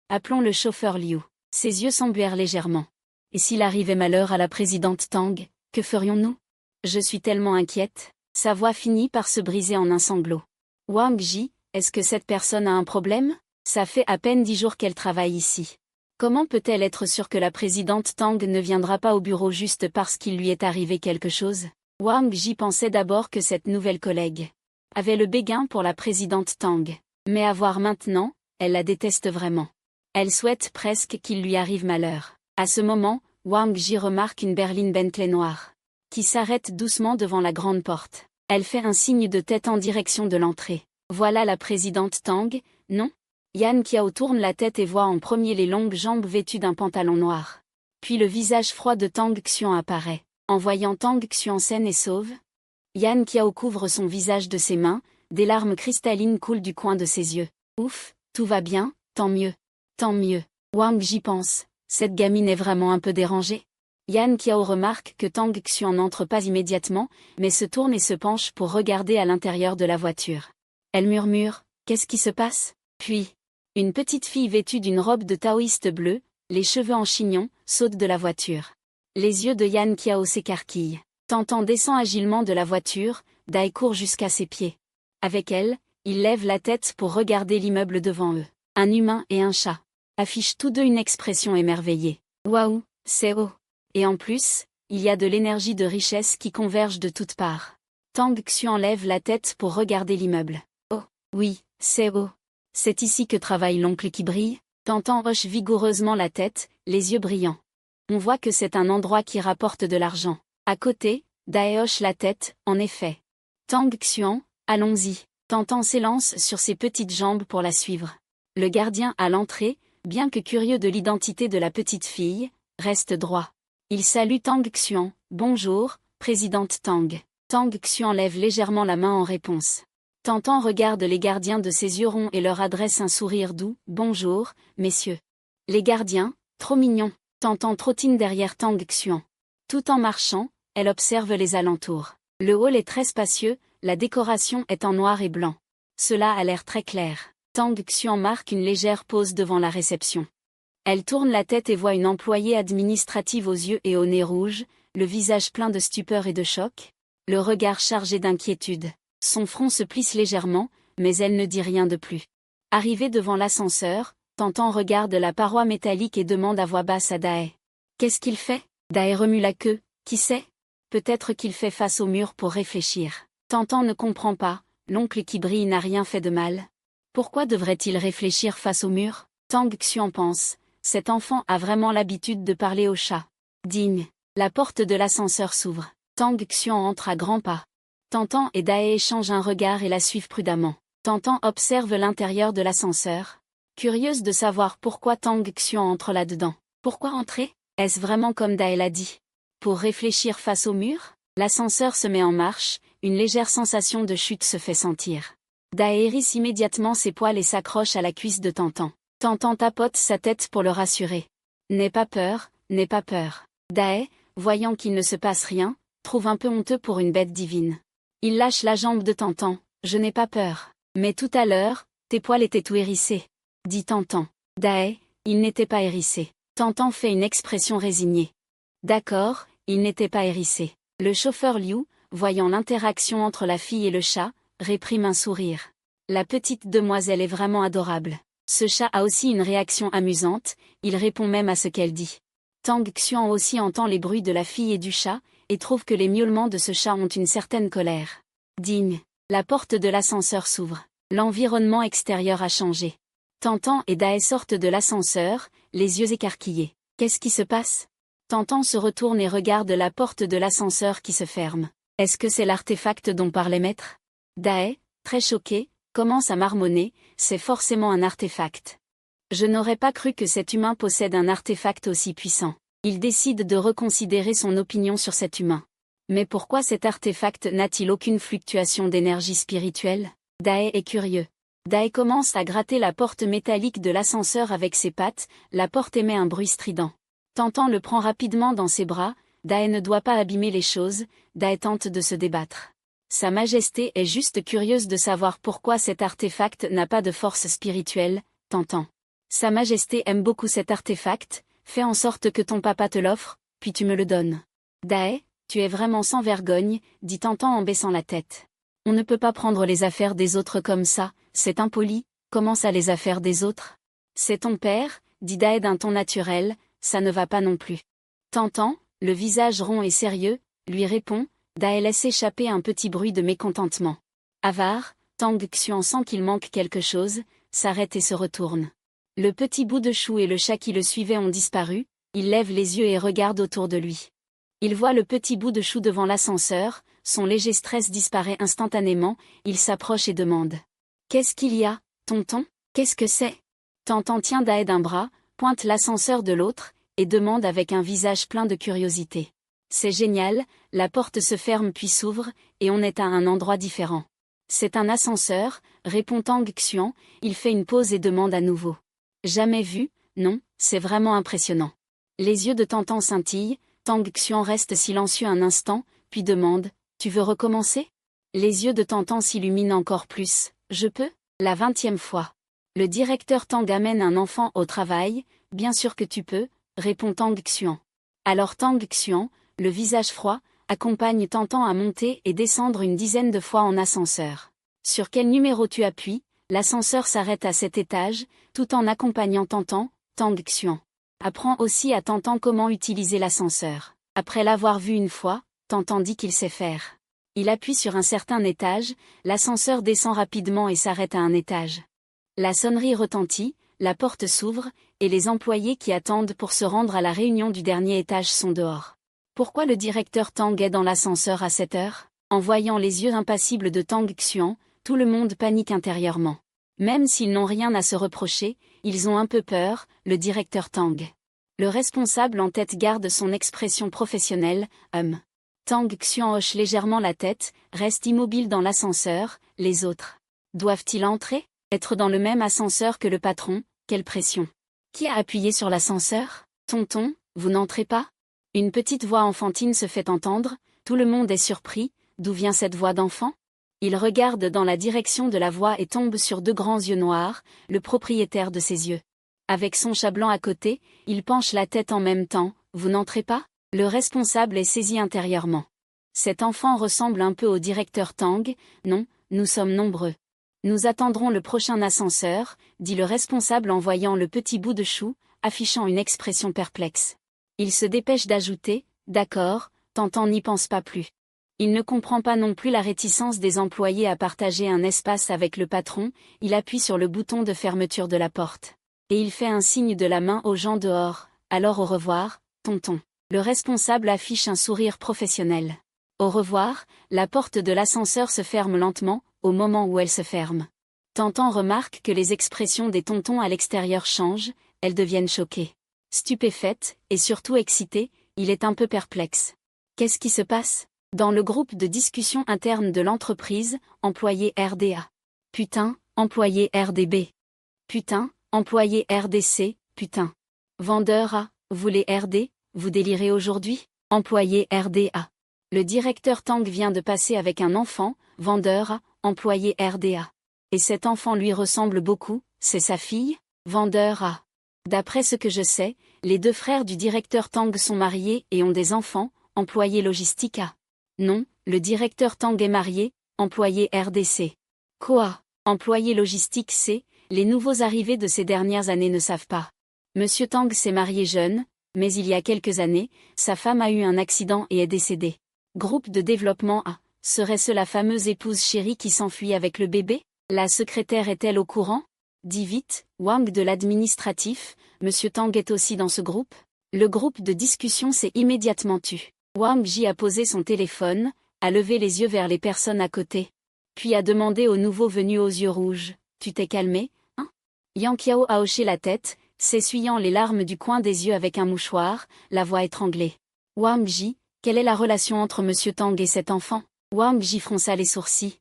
Speaker 1: Appelons le chauffeur Liu. » Ses yeux s'embuèrent légèrement. « Et s'il arrivait malheur à la présidente Tang, que ferions-nous ? Je suis tellement inquiète. » Sa voix finit par se briser en un sanglot. « Wang Ji, est-ce que cette personne a un problème ? Ça fait à peine 10 jours qu'elle travaille ici. Comment peut-elle être sûre que la présidente Tang ne viendra pas au bureau juste parce qu'il lui est arrivé quelque chose ? » Wang Ji pensait d'abord que cette nouvelle collègue avait le béguin pour la présidente Tang. Mais à voir maintenant, elle la déteste vraiment. Elle souhaite presque qu'il lui arrive malheur. À ce moment, Wang Ji remarque une berline Bentley noire qui s'arrête doucement devant la grande porte. Elle fait un signe de tête en direction de l'entrée. Voilà la présidente Tang, non ? Yan Qiao tourne la tête et voit en premier les longues jambes vêtues d'un pantalon noir. Puis le visage froid de Tang Xuan apparaît. En voyant Tang Xuan saine et sauve, Yan Qiao couvre son visage de ses mains, des larmes cristallines coulent du coin de ses yeux. Ouf, tout va bien, tant mieux. Tant mieux. Wang Ji pense, cette gamine est vraiment un peu dérangée. Yan Qiao remarque que Tang Xuan n'entre pas immédiatement, mais se tourne et se penche pour regarder à l'intérieur de la voiture. Elle murmure, qu'est-ce qui se passe ? Puis, une petite fille vêtue d'une robe de taoïste bleue, les cheveux en chignon, saute de la voiture. Les yeux de Yan Qiao s'écarquillent. Tantan descend agilement de la voiture, Dae court jusqu'à ses pieds. Avec elle, ils lèvent la tête pour regarder l'immeuble devant eux. Un humain et un chat affichent tous deux une expression émerveillée. Waouh, c'est haut. Et en plus, il y a de l'énergie de richesse qui converge de toutes parts. Tang Xuan lève la tête pour regarder l'immeuble. Oh, oui, c'est haut. C'est ici que travaille l'oncle qui brille. Tantan hoche vigoureusement la tête, les yeux brillants. On voit que c'est un endroit qui rapporte de l'argent. À côté, Dae hoche la tête, en effet. Tang Xuan, allons-y. Tantan s'élance sur ses petites jambes pour la suivre. Le gardien à l'entrée, bien que curieux de l'identité de la petite fille, reste droit. Il salue Tang Xuan, bonjour, présidente Tang. Tang Xuan lève légèrement la main en réponse. Tantan regarde les gardiens de ses yeux ronds et leur adresse un sourire doux. Bonjour, messieurs. Les gardiens, trop mignons. Tantan trottine derrière Tang Xuan. Tout en marchant, elle observe les alentours. Le hall est très spacieux, la décoration est en noir et blanc. Cela a l'air très clair. Tang Xuan marque une légère pause devant la réception. Elle tourne la tête et voit une employée administrative aux yeux et au nez rouge. le visage plein de stupeur et de choc, le regard chargé d'inquiétude. Son front se plisse légèrement, mais elle ne dit rien de plus. Arrivée devant l'ascenseur, Tantan regarde la paroi métallique et demande à voix basse à Dae. Qu'est-ce qu'il fait? Dae remue la queue, qui sait? Peut-être qu'il fait face au mur pour réfléchir. Tantan ne comprend pas, l'oncle qui brille n'a rien fait de mal. Pourquoi devrait-il réfléchir face au mur? Tang Xuan pense, cet enfant a vraiment l'habitude de parler au chat. Ding. La porte de l'ascenseur s'ouvre. Tang Xuan entre à grands pas. Tantan et Dae échangent un regard et la suivent prudemment. Tantan observe l'intérieur de l'ascenseur. Curieuse de savoir pourquoi Tang Xuan entre là-dedans. Pourquoi entrer? Est-ce vraiment comme Dae l'a dit? Pour réfléchir face au mur? L'ascenseur se met en marche, une légère sensation de chute se fait sentir. Dae hérisse immédiatement ses poils et s'accroche à la cuisse de Tantan. Tantan tapote sa tête pour le rassurer. N'aie pas peur, n'aie pas peur. Dae, voyant qu'il ne se passe rien, trouve un peu honteux pour une bête divine. Il lâche la jambe de Tantan. Je n'ai pas peur. Mais tout à l'heure, tes poils étaient tout hérissés. Dit Tantan. Dae, il n'était pas hérissé. Tantan fait une expression résignée. D'accord, il n'était pas hérissé. Le chauffeur Liu, voyant l'interaction entre la fille et le chat, réprime un sourire. La petite demoiselle est vraiment adorable. Ce chat a aussi une réaction amusante, il répond même à ce qu'elle dit. Tang Xuan aussi entend les bruits de la fille et du chat, et trouve que les miaulements de ce chat ont une certaine colère. Ding. La porte de l'ascenseur s'ouvre. L'environnement extérieur a changé. Tantan et Dae sortent de l'ascenseur, les yeux écarquillés. Qu'est-ce qui se passe? Tantan se retourne et regarde la porte de l'ascenseur qui se ferme. Est-ce que c'est l'artefact dont parlait Maître? Dae, très choqué, commence à marmonner, c'est forcément un artefact. Je n'aurais pas cru que cet humain possède un artefact aussi puissant. Il décide de reconsidérer son opinion sur cet humain. Mais pourquoi cet artefact n'a-t-il aucune fluctuation d'énergie spirituelle? Dae est curieux. Dae commence à gratter la porte métallique de l'ascenseur avec ses pattes, la porte émet un bruit strident. Tantan le prend rapidement dans ses bras, Dae ne doit pas abîmer les choses, Dae tente de se débattre. Sa Majesté est juste curieuse de savoir pourquoi cet artefact n'a pas de force spirituelle, Tantan. Sa Majesté aime beaucoup cet artefact, fais en sorte que ton papa te l'offre, puis tu me le donnes. Dae, tu es vraiment sans vergogne, dit Tantan en baissant la tête. On ne peut pas prendre les affaires des autres comme ça, c'est impoli, comment ça les affaires des autres? C'est ton père, dit Dae d'un ton naturel, ça ne va pas non plus. Tantan, le visage rond et sérieux, lui répond, Dae laisse échapper un petit bruit de mécontentement. Avare, Tang Xuan sent qu'il manque quelque chose, s'arrête et se retourne. Le petit bout de chou et le chat qui le suivaient ont disparu, il lève les yeux et regarde autour de lui. Il voit le petit bout de chou devant l'ascenseur, son léger stress disparaît instantanément, il s'approche et demande. Qu'est-ce qu'il y a, tonton? Qu'est-ce que c'est? Tantan tient Dae d'un bras, pointe l'ascenseur de l'autre, et demande avec un visage plein de curiosité. C'est génial, la porte se ferme puis s'ouvre, et on est à un endroit différent. C'est un ascenseur, répond Tang Xuan, il fait une pause et demande à nouveau. Jamais vu, non, c'est vraiment impressionnant. Les yeux de Tantan scintillent, Tang Xuan reste silencieux un instant, puis demande, tu veux recommencer? Les yeux de Tantan s'illuminent encore plus, je peux? La 20e fois. Le directeur Tang amène un enfant au travail, bien sûr que tu peux, répond Tang Xuan. Alors Tang Xuan, le visage froid, accompagne Tantan à monter et descendre une dizaine de fois en ascenseur. Sur quel numéro tu appuies? L'ascenseur s'arrête à cet étage, tout en accompagnant Tantan, Tang Xuan. Apprend aussi à Tantan comment utiliser l'ascenseur. Après l'avoir vu une fois, Tantan dit qu'il sait faire. Il appuie sur un certain étage, l'ascenseur descend rapidement et s'arrête à un étage. La sonnerie retentit, la porte s'ouvre, et les employés qui attendent pour se rendre à la réunion du dernier étage sont dehors. Pourquoi le directeur Tang est dans l'ascenseur à cette heure? En voyant les yeux impassibles de Tang Xuan, tout le monde panique intérieurement. Même s'ils n'ont rien à se reprocher, ils ont un peu peur, le directeur Tang. Le responsable en tête garde son expression professionnelle, Tang Xuan hoche légèrement la tête, reste immobile dans l'ascenseur, les autres. Doivent-ils entrer? Être dans le même ascenseur que le patron, quelle pression. Qui a appuyé sur l'ascenseur? Tonton, vous n'entrez pas? Une petite voix enfantine se fait entendre, tout le monde est surpris, d'où vient cette voix d'enfant? Il regarde dans la direction de la voix et tombe sur deux grands yeux noirs, le propriétaire de ces yeux. Avec son chat blanc à côté, il penche la tête en même temps, vous n'entrez pas? Le responsable est saisi intérieurement. Cet enfant ressemble un peu au directeur Tang, non, nous sommes nombreux. Nous attendrons le prochain ascenseur, dit le responsable en voyant le petit bout de chou, affichant une expression perplexe. Il se dépêche d'ajouter, d'accord, Tantan n'y pense pas plus. Il ne comprend pas non plus la réticence des employés à partager un espace avec le patron, il appuie sur le bouton de fermeture de la porte. Et il fait un signe de la main aux gens dehors, alors au revoir, tonton. Le responsable affiche un sourire professionnel. Au revoir, la porte de l'ascenseur se ferme lentement, au moment où elle se ferme. Tantan remarque que les expressions des tontons à l'extérieur changent, elles deviennent choquées. Stupéfaite, et surtout excitée, il est un peu perplexe. Qu'est-ce qui se passe? Dans le groupe de discussion interne de l'entreprise, employé RDA. Putain, employé RDB. Putain, employé RDC, putain. Vendeur A, vous les RD, vous délirez aujourd'hui? Employé RDA. Le directeur Tang vient de passer avec un enfant, vendeur A, employé RDA. Et cet enfant lui ressemble beaucoup, c'est sa fille? Vendeur A. D'après ce que je sais, les deux frères du directeur Tang sont mariés et ont des enfants, employé logistique A. Non, le directeur Tang est marié, employé RDC. Quoi? Employé logistique C, les nouveaux arrivés de ces dernières années ne savent pas. Monsieur Tang s'est marié jeune, mais il y a quelques années, sa femme a eu un accident et est décédée. Groupe de développement A, serait-ce la fameuse épouse chérie qui s'enfuit avec le bébé? La secrétaire est-elle au courant? Dis vite, Wang de l'administratif, Monsieur Tang est aussi dans ce groupe? Le groupe de discussion s'est immédiatement tu. Wang Ji a posé son téléphone, a levé les yeux vers les personnes à côté. Puis a demandé au nouveau venu aux yeux rouges, tu t'es calmé, hein? Yang Qiao a hoché la tête, s'essuyant les larmes du coin des yeux avec un mouchoir, la voix étranglée. Wang Ji, quelle est la relation entre Monsieur Tang et cet enfant? Wang Ji fronça les sourcils.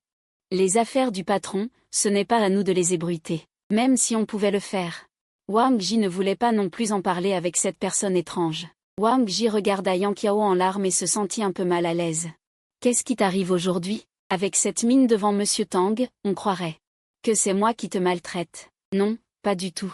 Speaker 1: Les affaires du patron, ce n'est pas à nous de les ébruiter, même si on pouvait le faire. Wang Ji ne voulait pas non plus en parler avec cette personne étrange. Wang Ji regarda Yang Qiao en larmes et se sentit un peu mal à l'aise. Qu'est-ce qui t'arrive aujourd'hui? Avec cette mine devant Monsieur Tang, on croirait que c'est moi qui te maltraite. Non, pas du tout.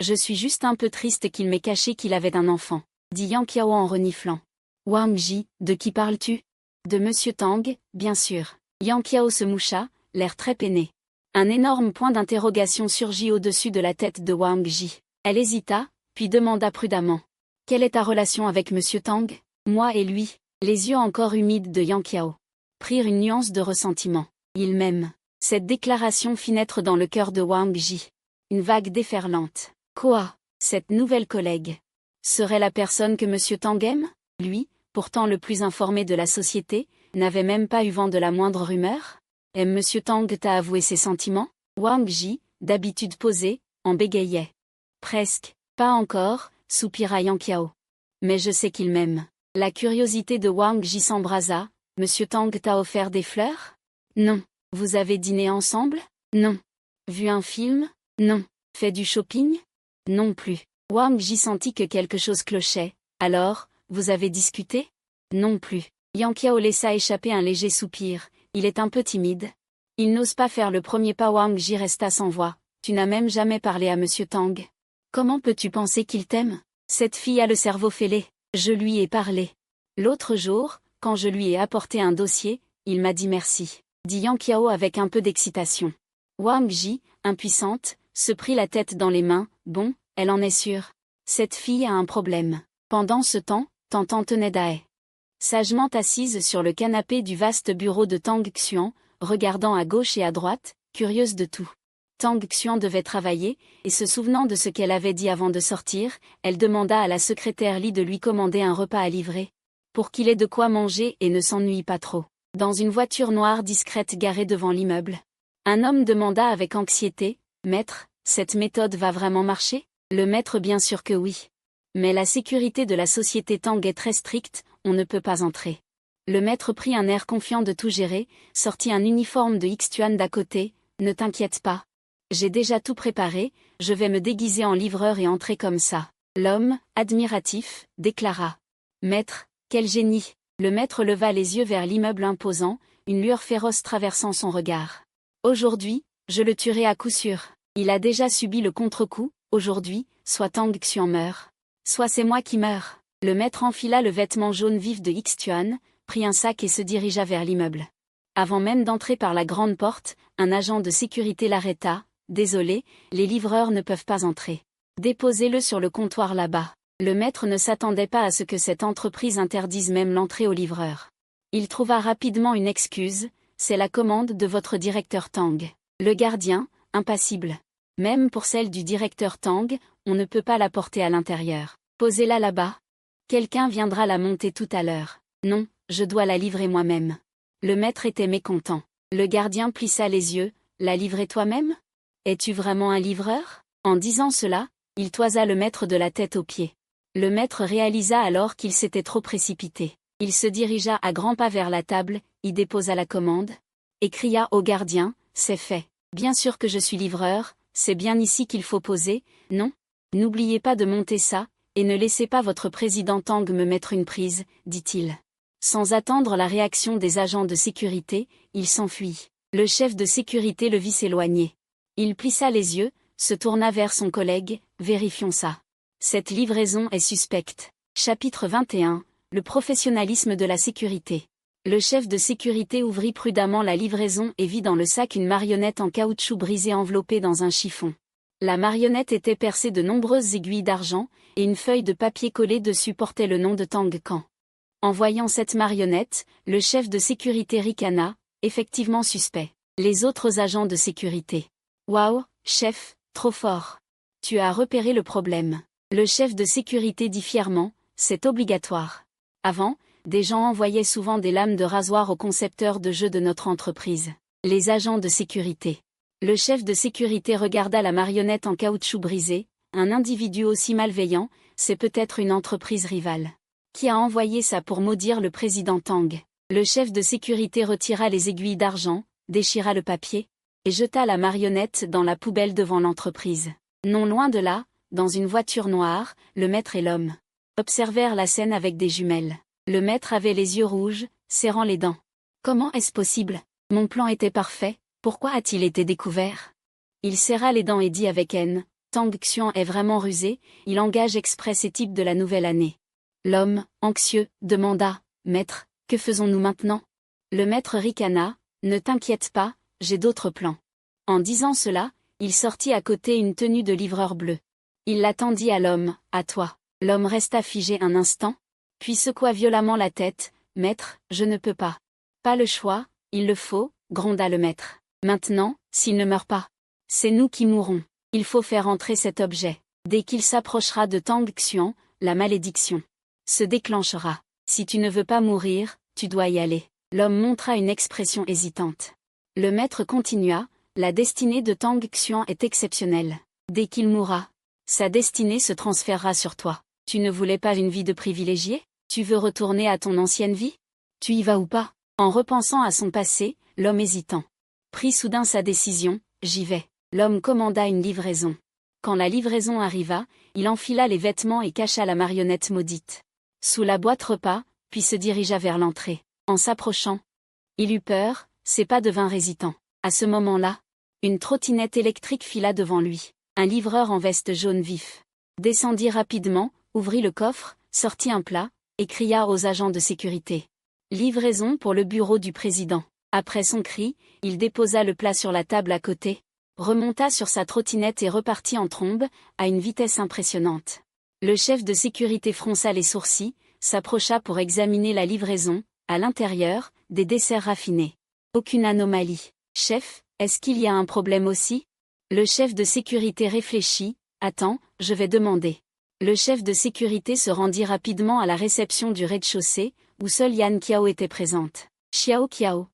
Speaker 1: Je suis juste un peu triste qu'il m'ait caché qu'il avait un enfant, dit Yang Qiao en reniflant. Wang Ji, de qui parles-tu? De Monsieur Tang, bien sûr. Yang Qiao se moucha, l'air très peiné. Un énorme point d'interrogation surgit au-dessus de la tête de Wang Ji. Elle hésita, puis demanda prudemment. Quelle est ta relation avec Monsieur Tang? Moi et lui, les yeux encore humides de Yang Qiao prirent une nuance de ressentiment. Il m'aime. Cette déclaration fit naître dans le cœur de Wang Ji une vague déferlante. Quoi? Cette nouvelle collègue serait la personne que Monsieur Tang aime? Lui, pourtant le plus informé de la société, n'avait même pas eu vent de la moindre rumeur? Aime Monsieur Tang t'a avoué ses sentiments? Wang Ji, d'habitude posé, en bégayait. Presque, pas encore, soupira Yang Qiao. Mais je sais qu'il m'aime. La curiosité de Wang Ji s'embrasa. Monsieur Tang t'a offert des fleurs? Non. Vous avez dîné ensemble? Non. Vu un film? Non. Fait du shopping? Non plus. Wang Ji sentit que quelque chose clochait. Alors, vous avez discuté? Non plus. Yang Qiao laissa échapper un léger soupir. Il est un peu timide. Il n'ose pas faire le premier pas. Wang Ji resta sans voix. Tu n'as même jamais parlé à Monsieur Tang. Comment peux-tu penser qu'il t'aime? Cette fille a le cerveau fêlé. Je lui ai parlé. L'autre jour, quand je lui ai apporté un dossier, il m'a dit merci, dit Yang Qiao avec un peu d'excitation. Wang Ji, impuissante, se prit la tête dans les mains. Bon, elle en est sûre. Cette fille a un problème. Pendant ce temps, Tantan tenait Dae sagement assise sur le canapé du vaste bureau de Tang Xuan, regardant à gauche et à droite, curieuse de tout. Tang Xuan devait travailler, et se souvenant de ce qu'elle avait dit avant de sortir, elle demanda à la secrétaire Li de lui commander un repas à livrer, pour qu'il ait de quoi manger et ne s'ennuie pas trop. Dans une voiture noire discrète garée devant l'immeuble, un homme demanda avec anxiété, « Maître, cette méthode va vraiment marcher ?» Le maître bien sûr que oui. Mais la sécurité de la société Tang est très stricte, on ne peut pas entrer. Le maître prit un air confiant de tout gérer, sortit un uniforme de Xtuan d'à côté, « Ne t'inquiète pas. J'ai déjà tout préparé, je vais me déguiser en livreur et entrer comme ça. » L'homme, admiratif, déclara. « Maître, quel génie !» Le maître leva les yeux vers l'immeuble imposant, une lueur féroce traversant son regard. « Aujourd'hui, je le tuerai à coup sûr. Il a déjà subi le contre-coup, aujourd'hui, soit Tang Xuan meurt. Soit c'est moi qui meurs. » Le maître enfila le vêtement jaune vif de Xtuan, prit un sac et se dirigea vers l'immeuble. Avant même d'entrer par la grande porte, un agent de sécurité l'arrêta. « Désolé, les livreurs ne peuvent pas entrer. Déposez-le sur le comptoir là-bas. » Le maître ne s'attendait pas à ce que cette entreprise interdise même l'entrée aux livreurs. Il trouva rapidement une excuse, « C'est la commande de votre directeur Tang. » Le gardien, impassible. « Même pour celle du directeur Tang, on ne peut pas la porter à l'intérieur. Posez-la là-bas. Quelqu'un viendra la monter tout à l'heure. Non, je dois la livrer moi-même. » Le maître était mécontent. Le gardien plissa les yeux, « La livrer toi-même ? Es-tu vraiment un livreur ?» En disant cela, il toisa le maître de la tête aux pieds. Le maître réalisa alors qu'il s'était trop précipité. Il se dirigea à grands pas vers la table, y déposa la commande, et cria au gardien, « C'est fait. Bien sûr que je suis livreur, c'est bien ici qu'il faut poser, non ? N'oubliez pas de monter ça, et ne laissez pas votre président Tang me mettre une prise, dit-il. » Sans attendre la réaction des agents de sécurité, il s'enfuit. Le chef de sécurité le vit s'éloigner. Il plissa les yeux, se tourna vers son collègue, « Vérifions ça. Cette livraison est suspecte. » Chapitre 21, le professionnalisme de la sécurité. Le chef de sécurité ouvrit prudemment la livraison et vit dans le sac une marionnette en caoutchouc brisée enveloppée dans un chiffon. La marionnette était percée de nombreuses aiguilles d'argent, et une feuille de papier collée dessus portait le nom de Tang Kan. En voyant cette marionnette, le chef de sécurité ricana, effectivement suspect. Les autres agents de sécurité. Waouh, chef, trop fort. Tu as repéré le problème. Le chef de sécurité dit fièrement, c'est obligatoire. Avant, des gens envoyaient souvent des lames de rasoir aux concepteurs de jeux de notre entreprise. Les agents de sécurité. Le chef de sécurité regarda la marionnette en caoutchouc brisé, un individu aussi malveillant, c'est peut-être une entreprise rivale. Qui a envoyé ça pour maudire le président Tang? Le chef de sécurité retira les aiguilles d'argent, déchira le papier, et jeta la marionnette dans la poubelle devant l'entreprise. Non loin de là, dans une voiture noire, le maître et l'homme observèrent la scène avec des jumelles. Le maître avait les yeux rouges, serrant les dents. Comment est-ce possible? Mon plan était parfait, pourquoi a-t-il été découvert? Il serra les dents et dit avec haine, Tang Xuan est vraiment rusé, il engage exprès ces types de la nouvelle année. L'homme, anxieux, demanda, Maître, que faisons-nous maintenant? Le maître ricana, ne t'inquiète pas, j'ai d'autres plans. En disant cela, il sortit à côté une tenue de livreur bleu. Il la tendit à l'homme, à toi. L'homme resta figé un instant, puis secoua violemment la tête, Maître, je ne peux pas. Pas le choix, il le faut, gronda le maître. Maintenant, s'il ne meurt pas, c'est nous qui mourrons. Il faut faire entrer cet objet. Dès qu'il s'approchera de Tang Xuan, la malédiction se déclenchera. Si tu ne veux pas mourir, tu dois y aller. L'homme montra une expression hésitante. Le maître continua, la destinée de Tang Xuan est exceptionnelle. Dès qu'il mourra, sa destinée se transférera sur toi. Tu ne voulais pas une vie de privilégié? Tu veux retourner à ton ancienne vie? Tu y vas ou pas? En repensant à son passé, l'homme hésitant prit soudain sa décision, j'y vais. L'homme commanda une livraison. Quand la livraison arriva, il enfila les vêtements et cacha la marionnette maudite sous la boîte repas, puis se dirigea vers l'entrée. En s'approchant, il eut peur, ses pas devinrent hésitants. À ce moment-là, une trottinette électrique fila devant lui. Un livreur en veste jaune vif descendit rapidement, ouvrit le coffre, sortit un plat, et cria aux agents de sécurité. Livraison pour le bureau du président. Après son cri, il déposa le plat sur la table à côté, remonta sur sa trottinette et repartit en trombe, à une vitesse impressionnante. Le chef de sécurité fronça les sourcils, s'approcha pour examiner la livraison, à l'intérieur, des desserts raffinés. Aucune anomalie. Chef, est-ce qu'il y a un problème aussi? Le chef de sécurité réfléchit, attends, je vais demander. Le chef de sécurité se rendit rapidement à la réception du rez-de-chaussée, où seule Yan Qiao était présente. Xiao Qiao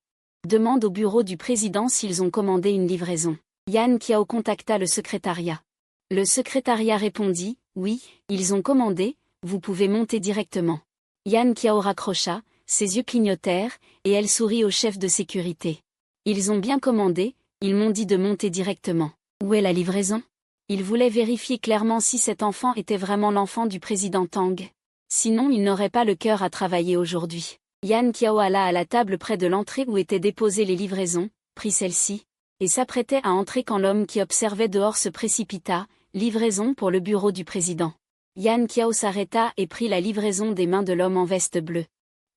Speaker 1: demande au bureau du président s'ils ont commandé une livraison. Yan Qiao contacta le secrétariat. Le secrétariat répondit, oui, ils ont commandé, vous pouvez monter directement. Yan Qiao raccrocha, ses yeux clignotèrent, et elle sourit au chef de sécurité. Ils ont bien commandé, ils m'ont dit de monter directement. Où est la livraison? Il voulait vérifier clairement si cet enfant était vraiment l'enfant du président Tang. Sinon il n'aurait pas le cœur à travailler aujourd'hui. Yan Qiao alla à la table près de l'entrée où étaient déposées les livraisons, prit celle-ci, et s'apprêtait à entrer quand l'homme qui observait dehors se précipita, livraison pour le bureau du président. Yan Qiao s'arrêta et prit la livraison des mains de l'homme en veste bleue.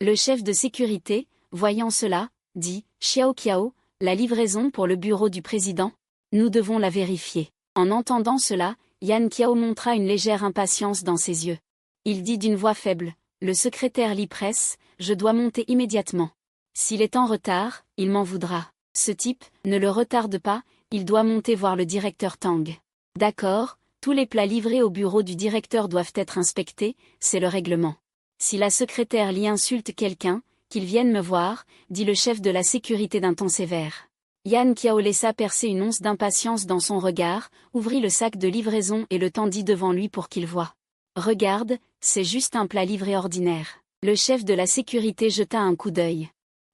Speaker 1: Le chef de sécurité, voyant cela, dit « Xiao Qiao, la livraison pour le bureau du président? Nous devons la vérifier. » En entendant cela, Yan Qiao montra une légère impatience dans ses yeux. Il dit d'une voix faible « Le secrétaire Li presse, je dois monter immédiatement. S'il est en retard, il m'en voudra. Ce type, ne le retarde pas, il doit monter voir le directeur Tang. » D'accord, tous les plats livrés au bureau du directeur doivent être inspectés, c'est le règlement. Si la secrétaire Li insulte quelqu'un, qu'il vienne me voir, dit le chef de la sécurité d'un ton sévère. Yan Qiao laissa percer une once d'impatience dans son regard, ouvrit le sac de livraison et le tendit devant lui pour qu'il voie. Regarde, c'est juste un plat livré ordinaire. Le chef de la sécurité jeta un coup d'œil.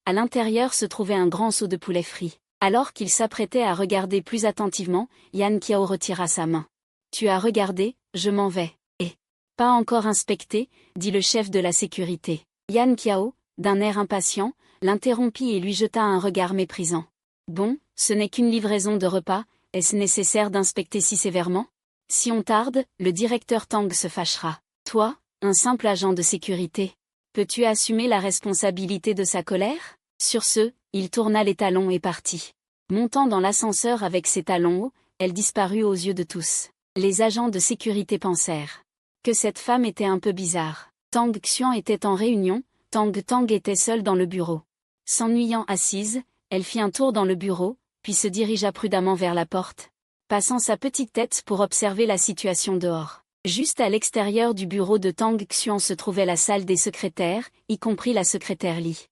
Speaker 1: À l'intérieur se trouvait un grand seau de poulet frit. Alors qu'il s'apprêtait à regarder plus attentivement, Yan Qiao retira sa main. Tu as regardé, je m'en vais. Et pas encore inspecté, dit le chef de la sécurité. Yan Qiao, d'un air impatient, l'interrompit et lui jeta un regard méprisant. Bon, ce n'est qu'une livraison de repas, est-ce nécessaire d'inspecter si sévèrement? Si on tarde, le directeur Tang se fâchera. Toi, un simple agent de sécurité, peux-tu assumer la responsabilité de sa colère? Sur ce, il tourna les talons et partit. Montant dans l'ascenseur avec ses talons hauts, elle disparut aux yeux de tous. Les agents de sécurité pensèrent que cette femme était un peu bizarre. Tang Xuan était en réunion, Tang était seule dans le bureau. S'ennuyant assise, elle fit un tour dans le bureau, puis se dirigea prudemment vers la porte, passant sa petite tête pour observer la situation dehors. Juste à l'extérieur du bureau de Tang Xuan se trouvait la salle des secrétaires, y compris la secrétaire Li.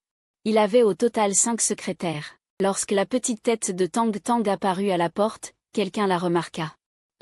Speaker 1: Il avait au total 5 secrétaires. Lorsque la petite tête de Tang apparut à la porte, quelqu'un la remarqua.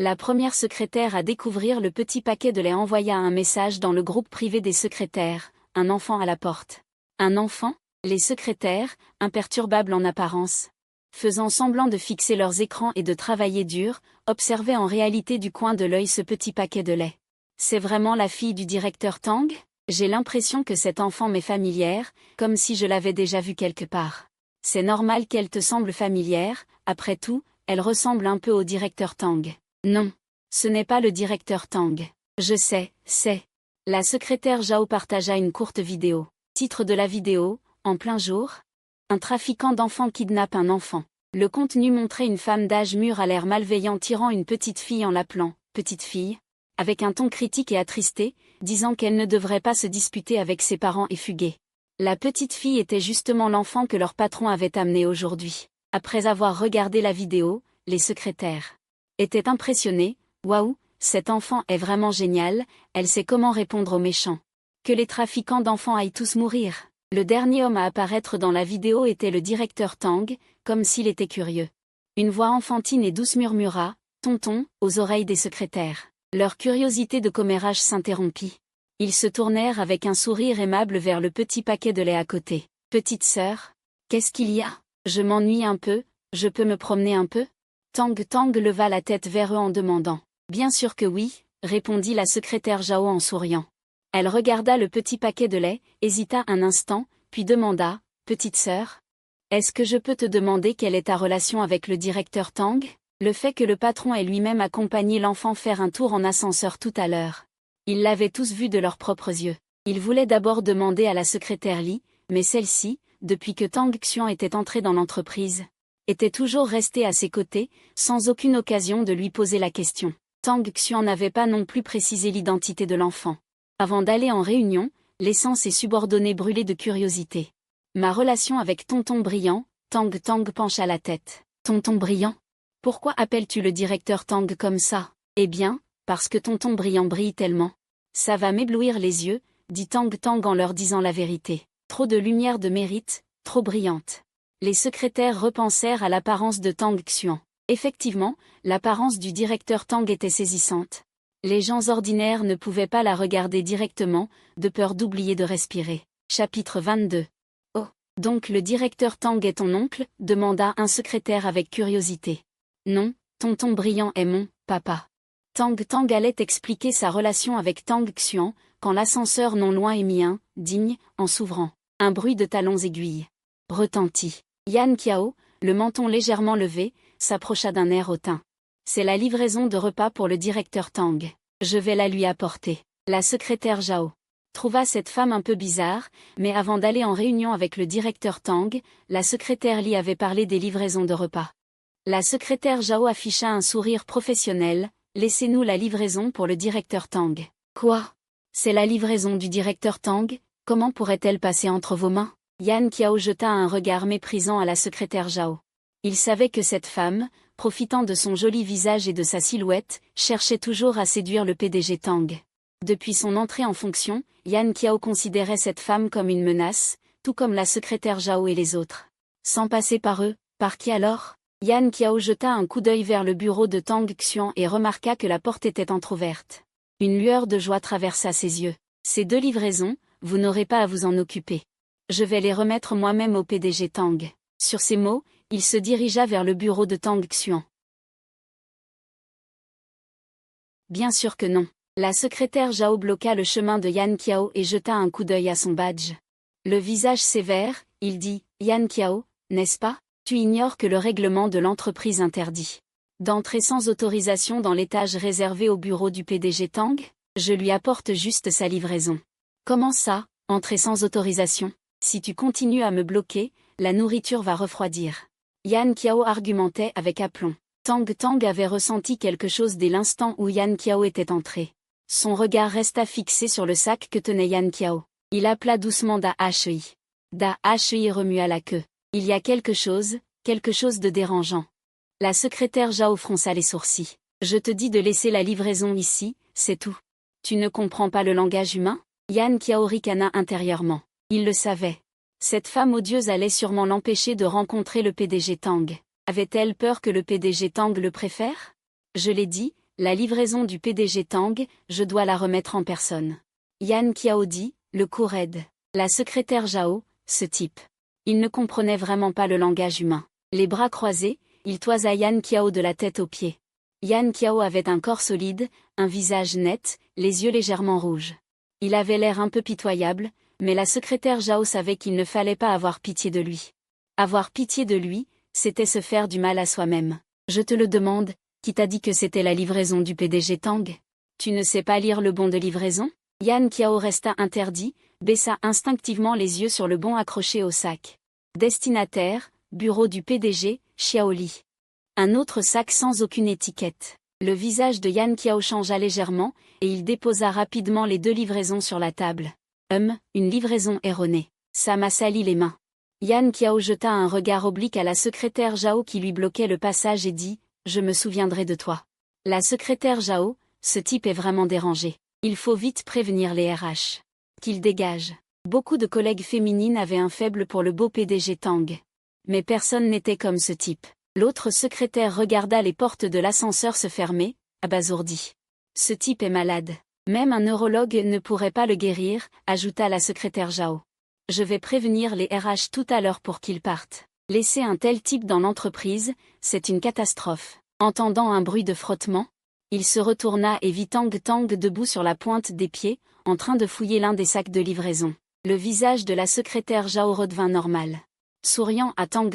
Speaker 1: La première secrétaire à découvrir le petit paquet de lait envoya un message dans le groupe privé des secrétaires, un enfant à la porte. Un enfant? Les secrétaires, imperturbables en apparence, faisant semblant de fixer leurs écrans et de travailler dur, observaient en réalité du coin de l'œil ce petit paquet de lait. C'est vraiment la fille du directeur Tang? J'ai l'impression que cette enfant m'est familière, comme si je l'avais déjà vue quelque part. C'est normal qu'elle te semble familière, après tout, elle ressemble un peu au directeur Tang. Non, ce n'est pas le directeur Tang. Je sais, c'est. La secrétaire Zhao partagea une courte vidéo. Titre de la vidéo, en plein jour? Un trafiquant d'enfants kidnappe un enfant. Le contenu montrait une femme d'âge mûr à l'air malveillant tirant une petite fille en l'appelant « petite fille », avec un ton critique et attristé, disant qu'elle ne devrait pas se disputer avec ses parents et fuguer. La petite fille était justement l'enfant que leur patron avait amené aujourd'hui. Après avoir regardé la vidéo, les secrétaires étaient impressionnés. Waouh, cet enfant est vraiment génial, elle sait comment répondre aux méchants. Que les trafiquants d'enfants aillent tous mourir. Le dernier homme à apparaître dans la vidéo était le directeur Tang, comme s'il était curieux. Une voix enfantine et douce murmura « Tonton » aux oreilles des secrétaires. Leur curiosité de commérage s'interrompit. Ils se tournèrent avec un sourire aimable vers le petit paquet de lait à côté. « Petite sœur, qu'est-ce qu'il y a? Je m'ennuie un peu, je peux me promener un peu ?» Tang leva la tête vers eux en demandant. « Bien sûr que oui », répondit la secrétaire Zhao en souriant. Elle regarda le petit paquet de lait, hésita un instant, puis demanda « Petite sœur, est-ce que je peux te demander quelle est ta relation avec le directeur Tang? Le fait que le patron ait lui-même accompagné l'enfant faire un tour en ascenseur tout à l'heure. Ils l'avaient tous vu de leurs propres yeux. Ils voulaient d'abord demander à la secrétaire Li, mais celle-ci, depuis que Tang Xuan était entrée dans l'entreprise, était toujours restée à ses côtés, sans aucune occasion de lui poser la question. Tang Xuan n'avait pas non plus précisé l'identité de l'enfant. Avant d'aller en réunion, laissant ses subordonnés brûler de curiosité. Ma relation avec Tonton Brillant, Tang pencha la tête. Tonton Brillant? Pourquoi appelles-tu le directeur Tang comme ça? Eh bien, parce que Tonton Brillant brille tellement. Ça va m'éblouir les yeux, dit Tang en leur disant la vérité. Trop de lumière de mérite, trop brillante. Les secrétaires repensèrent à l'apparence de Tang Xuan. Effectivement, l'apparence du directeur Tang était saisissante. Les gens ordinaires ne pouvaient pas la regarder directement, de peur d'oublier de respirer. Chapitre 22. Oh, donc le directeur Tang est ton oncle? Demanda un secrétaire avec curiosité. Non, Tonton Brillant est mon papa. Tang allait expliquer sa relation avec Tang Xuan, quand l'ascenseur non loin émit un digne, en s'ouvrant. Un bruit de talons aiguilles retentit. Yan Qiao, le menton légèrement levé, s'approcha d'un air hautain. C'est la livraison de repas pour le directeur Tang. Je vais la lui apporter. La secrétaire Zhao trouva cette femme un peu bizarre, mais avant d'aller en réunion avec le directeur Tang, la secrétaire Li avait parlé des livraisons de repas. La secrétaire Zhao afficha un sourire professionnel. Laissez-nous la livraison pour le directeur Tang. Quoi? C'est la livraison du directeur Tang? Comment pourrait-elle passer entre vos mains? Yan Qiao jeta un regard méprisant à la secrétaire Zhao. Il savait que cette femme, profitant de son joli visage et de sa silhouette, cherchait toujours à séduire le PDG Tang. Depuis son entrée en fonction, Yan Qiao considérait cette femme comme une menace, tout comme la secrétaire Zhao et les autres. Sans passer par eux, par qui alors? Yan Qiao jeta un coup d'œil vers le bureau de Tang Xuan et remarqua que la porte était entr'ouverte. Une lueur de joie traversa ses yeux. Ces 2 livraisons, vous n'aurez pas à vous en occuper. Je vais les remettre moi-même au PDG Tang. Sur ces mots, il se dirigea vers le bureau de Tang Xuan. Bien sûr que non. La secrétaire Zhao bloqua le chemin de Yan Qiao et jeta un coup d'œil à son badge. Le visage sévère, il dit, Yan Qiao, n'est-ce pas? Tu ignores que le règlement de l'entreprise interdit d'entrer sans autorisation dans l'étage réservé au bureau du PDG Tang? Je lui apporte juste sa livraison. Comment ça, entrer sans autorisation? Si tu continues à me bloquer, la nourriture va refroidir. Yan Qiao argumentait avec aplomb. Tang avait ressenti quelque chose dès l'instant où Yan Qiao était entré. Son regard resta fixé sur le sac que tenait Yan Qiao. Il appela doucement Da Hui. Da Hui remua la queue. Il y a quelque chose de dérangeant. La secrétaire Zhao fronça les sourcils. Je te dis de laisser la livraison ici, c'est tout. Tu ne comprends pas le langage humain? Yan Qiao ricana intérieurement. Il le savait. Cette femme odieuse allait sûrement l'empêcher de rencontrer le PDG Tang. Avait-elle peur que le PDG Tang le préfère? Je l'ai dit, la livraison du PDG Tang, je dois la remettre en personne. Yan Qiao dit, le cou raide. La secrétaire Zhao, ce type. Il ne comprenait vraiment pas le langage humain. Les bras croisés, il toisa Yan Qiao de la tête aux pieds. Yan Qiao avait un corps solide, un visage net, les yeux légèrement rouges. Il avait l'air un peu pitoyable, mais la secrétaire Zhao savait qu'il ne fallait pas avoir pitié de lui. Avoir pitié de lui, c'était se faire du mal à soi-même. Je te le demande, qui t'a dit que c'était la livraison du PDG Tang? Tu ne sais pas lire le bon de livraison? Yan Qiao resta interdit, baissa instinctivement les yeux sur le bon accroché au sac. Destinataire, bureau du PDG, Xiaoli. Un autre sac sans aucune étiquette. Le visage de Yan Qiao changea légèrement, et il déposa rapidement les 2 livraisons sur la table. Une livraison erronée. Ça m'a sali les mains. Yan Qiao jeta un regard oblique à la secrétaire Zhao qui lui bloquait le passage et dit, je me souviendrai de toi. La secrétaire Zhao, ce type est vraiment dérangé. Il faut vite prévenir les RH. Qu'il dégage. Beaucoup de collègues féminines avaient un faible pour le beau PDG Tang. Mais personne n'était comme ce type. L'autre secrétaire regarda les portes de l'ascenseur se fermer, abasourdi. Ce type est malade. Même un neurologue ne pourrait pas le guérir, ajouta la secrétaire Zhao. Je vais prévenir les RH tout à l'heure pour qu'ils partent. Laisser un tel type dans l'entreprise, c'est une catastrophe. Entendant un bruit de frottement, il se retourna et vit Tang debout sur la pointe des pieds, en train de fouiller l'un des sacs de livraison. Le visage de la secrétaire Zhao redevint normal. Souriant à Tang,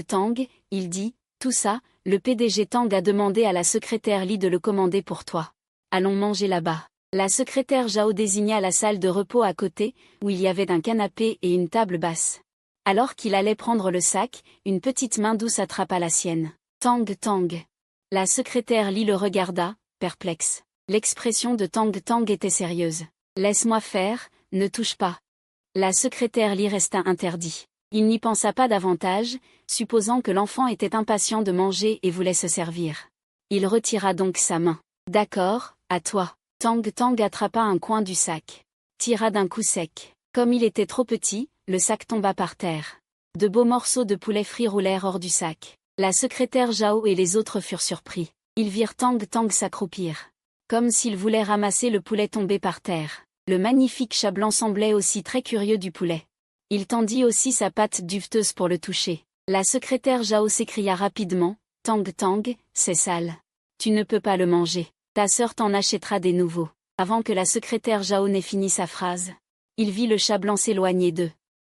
Speaker 1: il dit, tout ça, le PDG Tang a demandé à la secrétaire Li de le commander pour toi. Allons manger là-bas. La secrétaire Zhao désigna la salle de repos à côté, où il y avait un canapé et une table basse. Alors qu'il allait prendre le sac, une petite main douce attrapa la sienne. Tang. La secrétaire Li le regarda, perplexe. L'expression de Tang était sérieuse. Laisse-moi faire, ne touche pas. La secrétaire Li resta interdit. Il n'y pensa pas davantage, supposant que l'enfant était impatient de manger et voulait se servir. Il retira donc sa main. D'accord, à toi. Tang attrapa un coin du sac. Tira d'un coup sec. Comme il était trop petit, le sac tomba par terre. De beaux morceaux de poulet frit roulèrent hors du sac. La secrétaire Zhao et les autres furent surpris. Ils virent Tang s'accroupir. Comme s'il voulait ramasser le poulet tombé par terre. Le magnifique chat blanc semblait aussi très curieux du poulet. Il tendit aussi sa patte duveteuse pour le toucher. La secrétaire Zhao s'écria rapidement, Tang, c'est sale. Tu ne peux pas le manger. Ta sœur t'en achètera des nouveaux. Avant que la secrétaire Zhao n'ait fini sa phrase, il vit le chat blanc s'éloigner d'eux.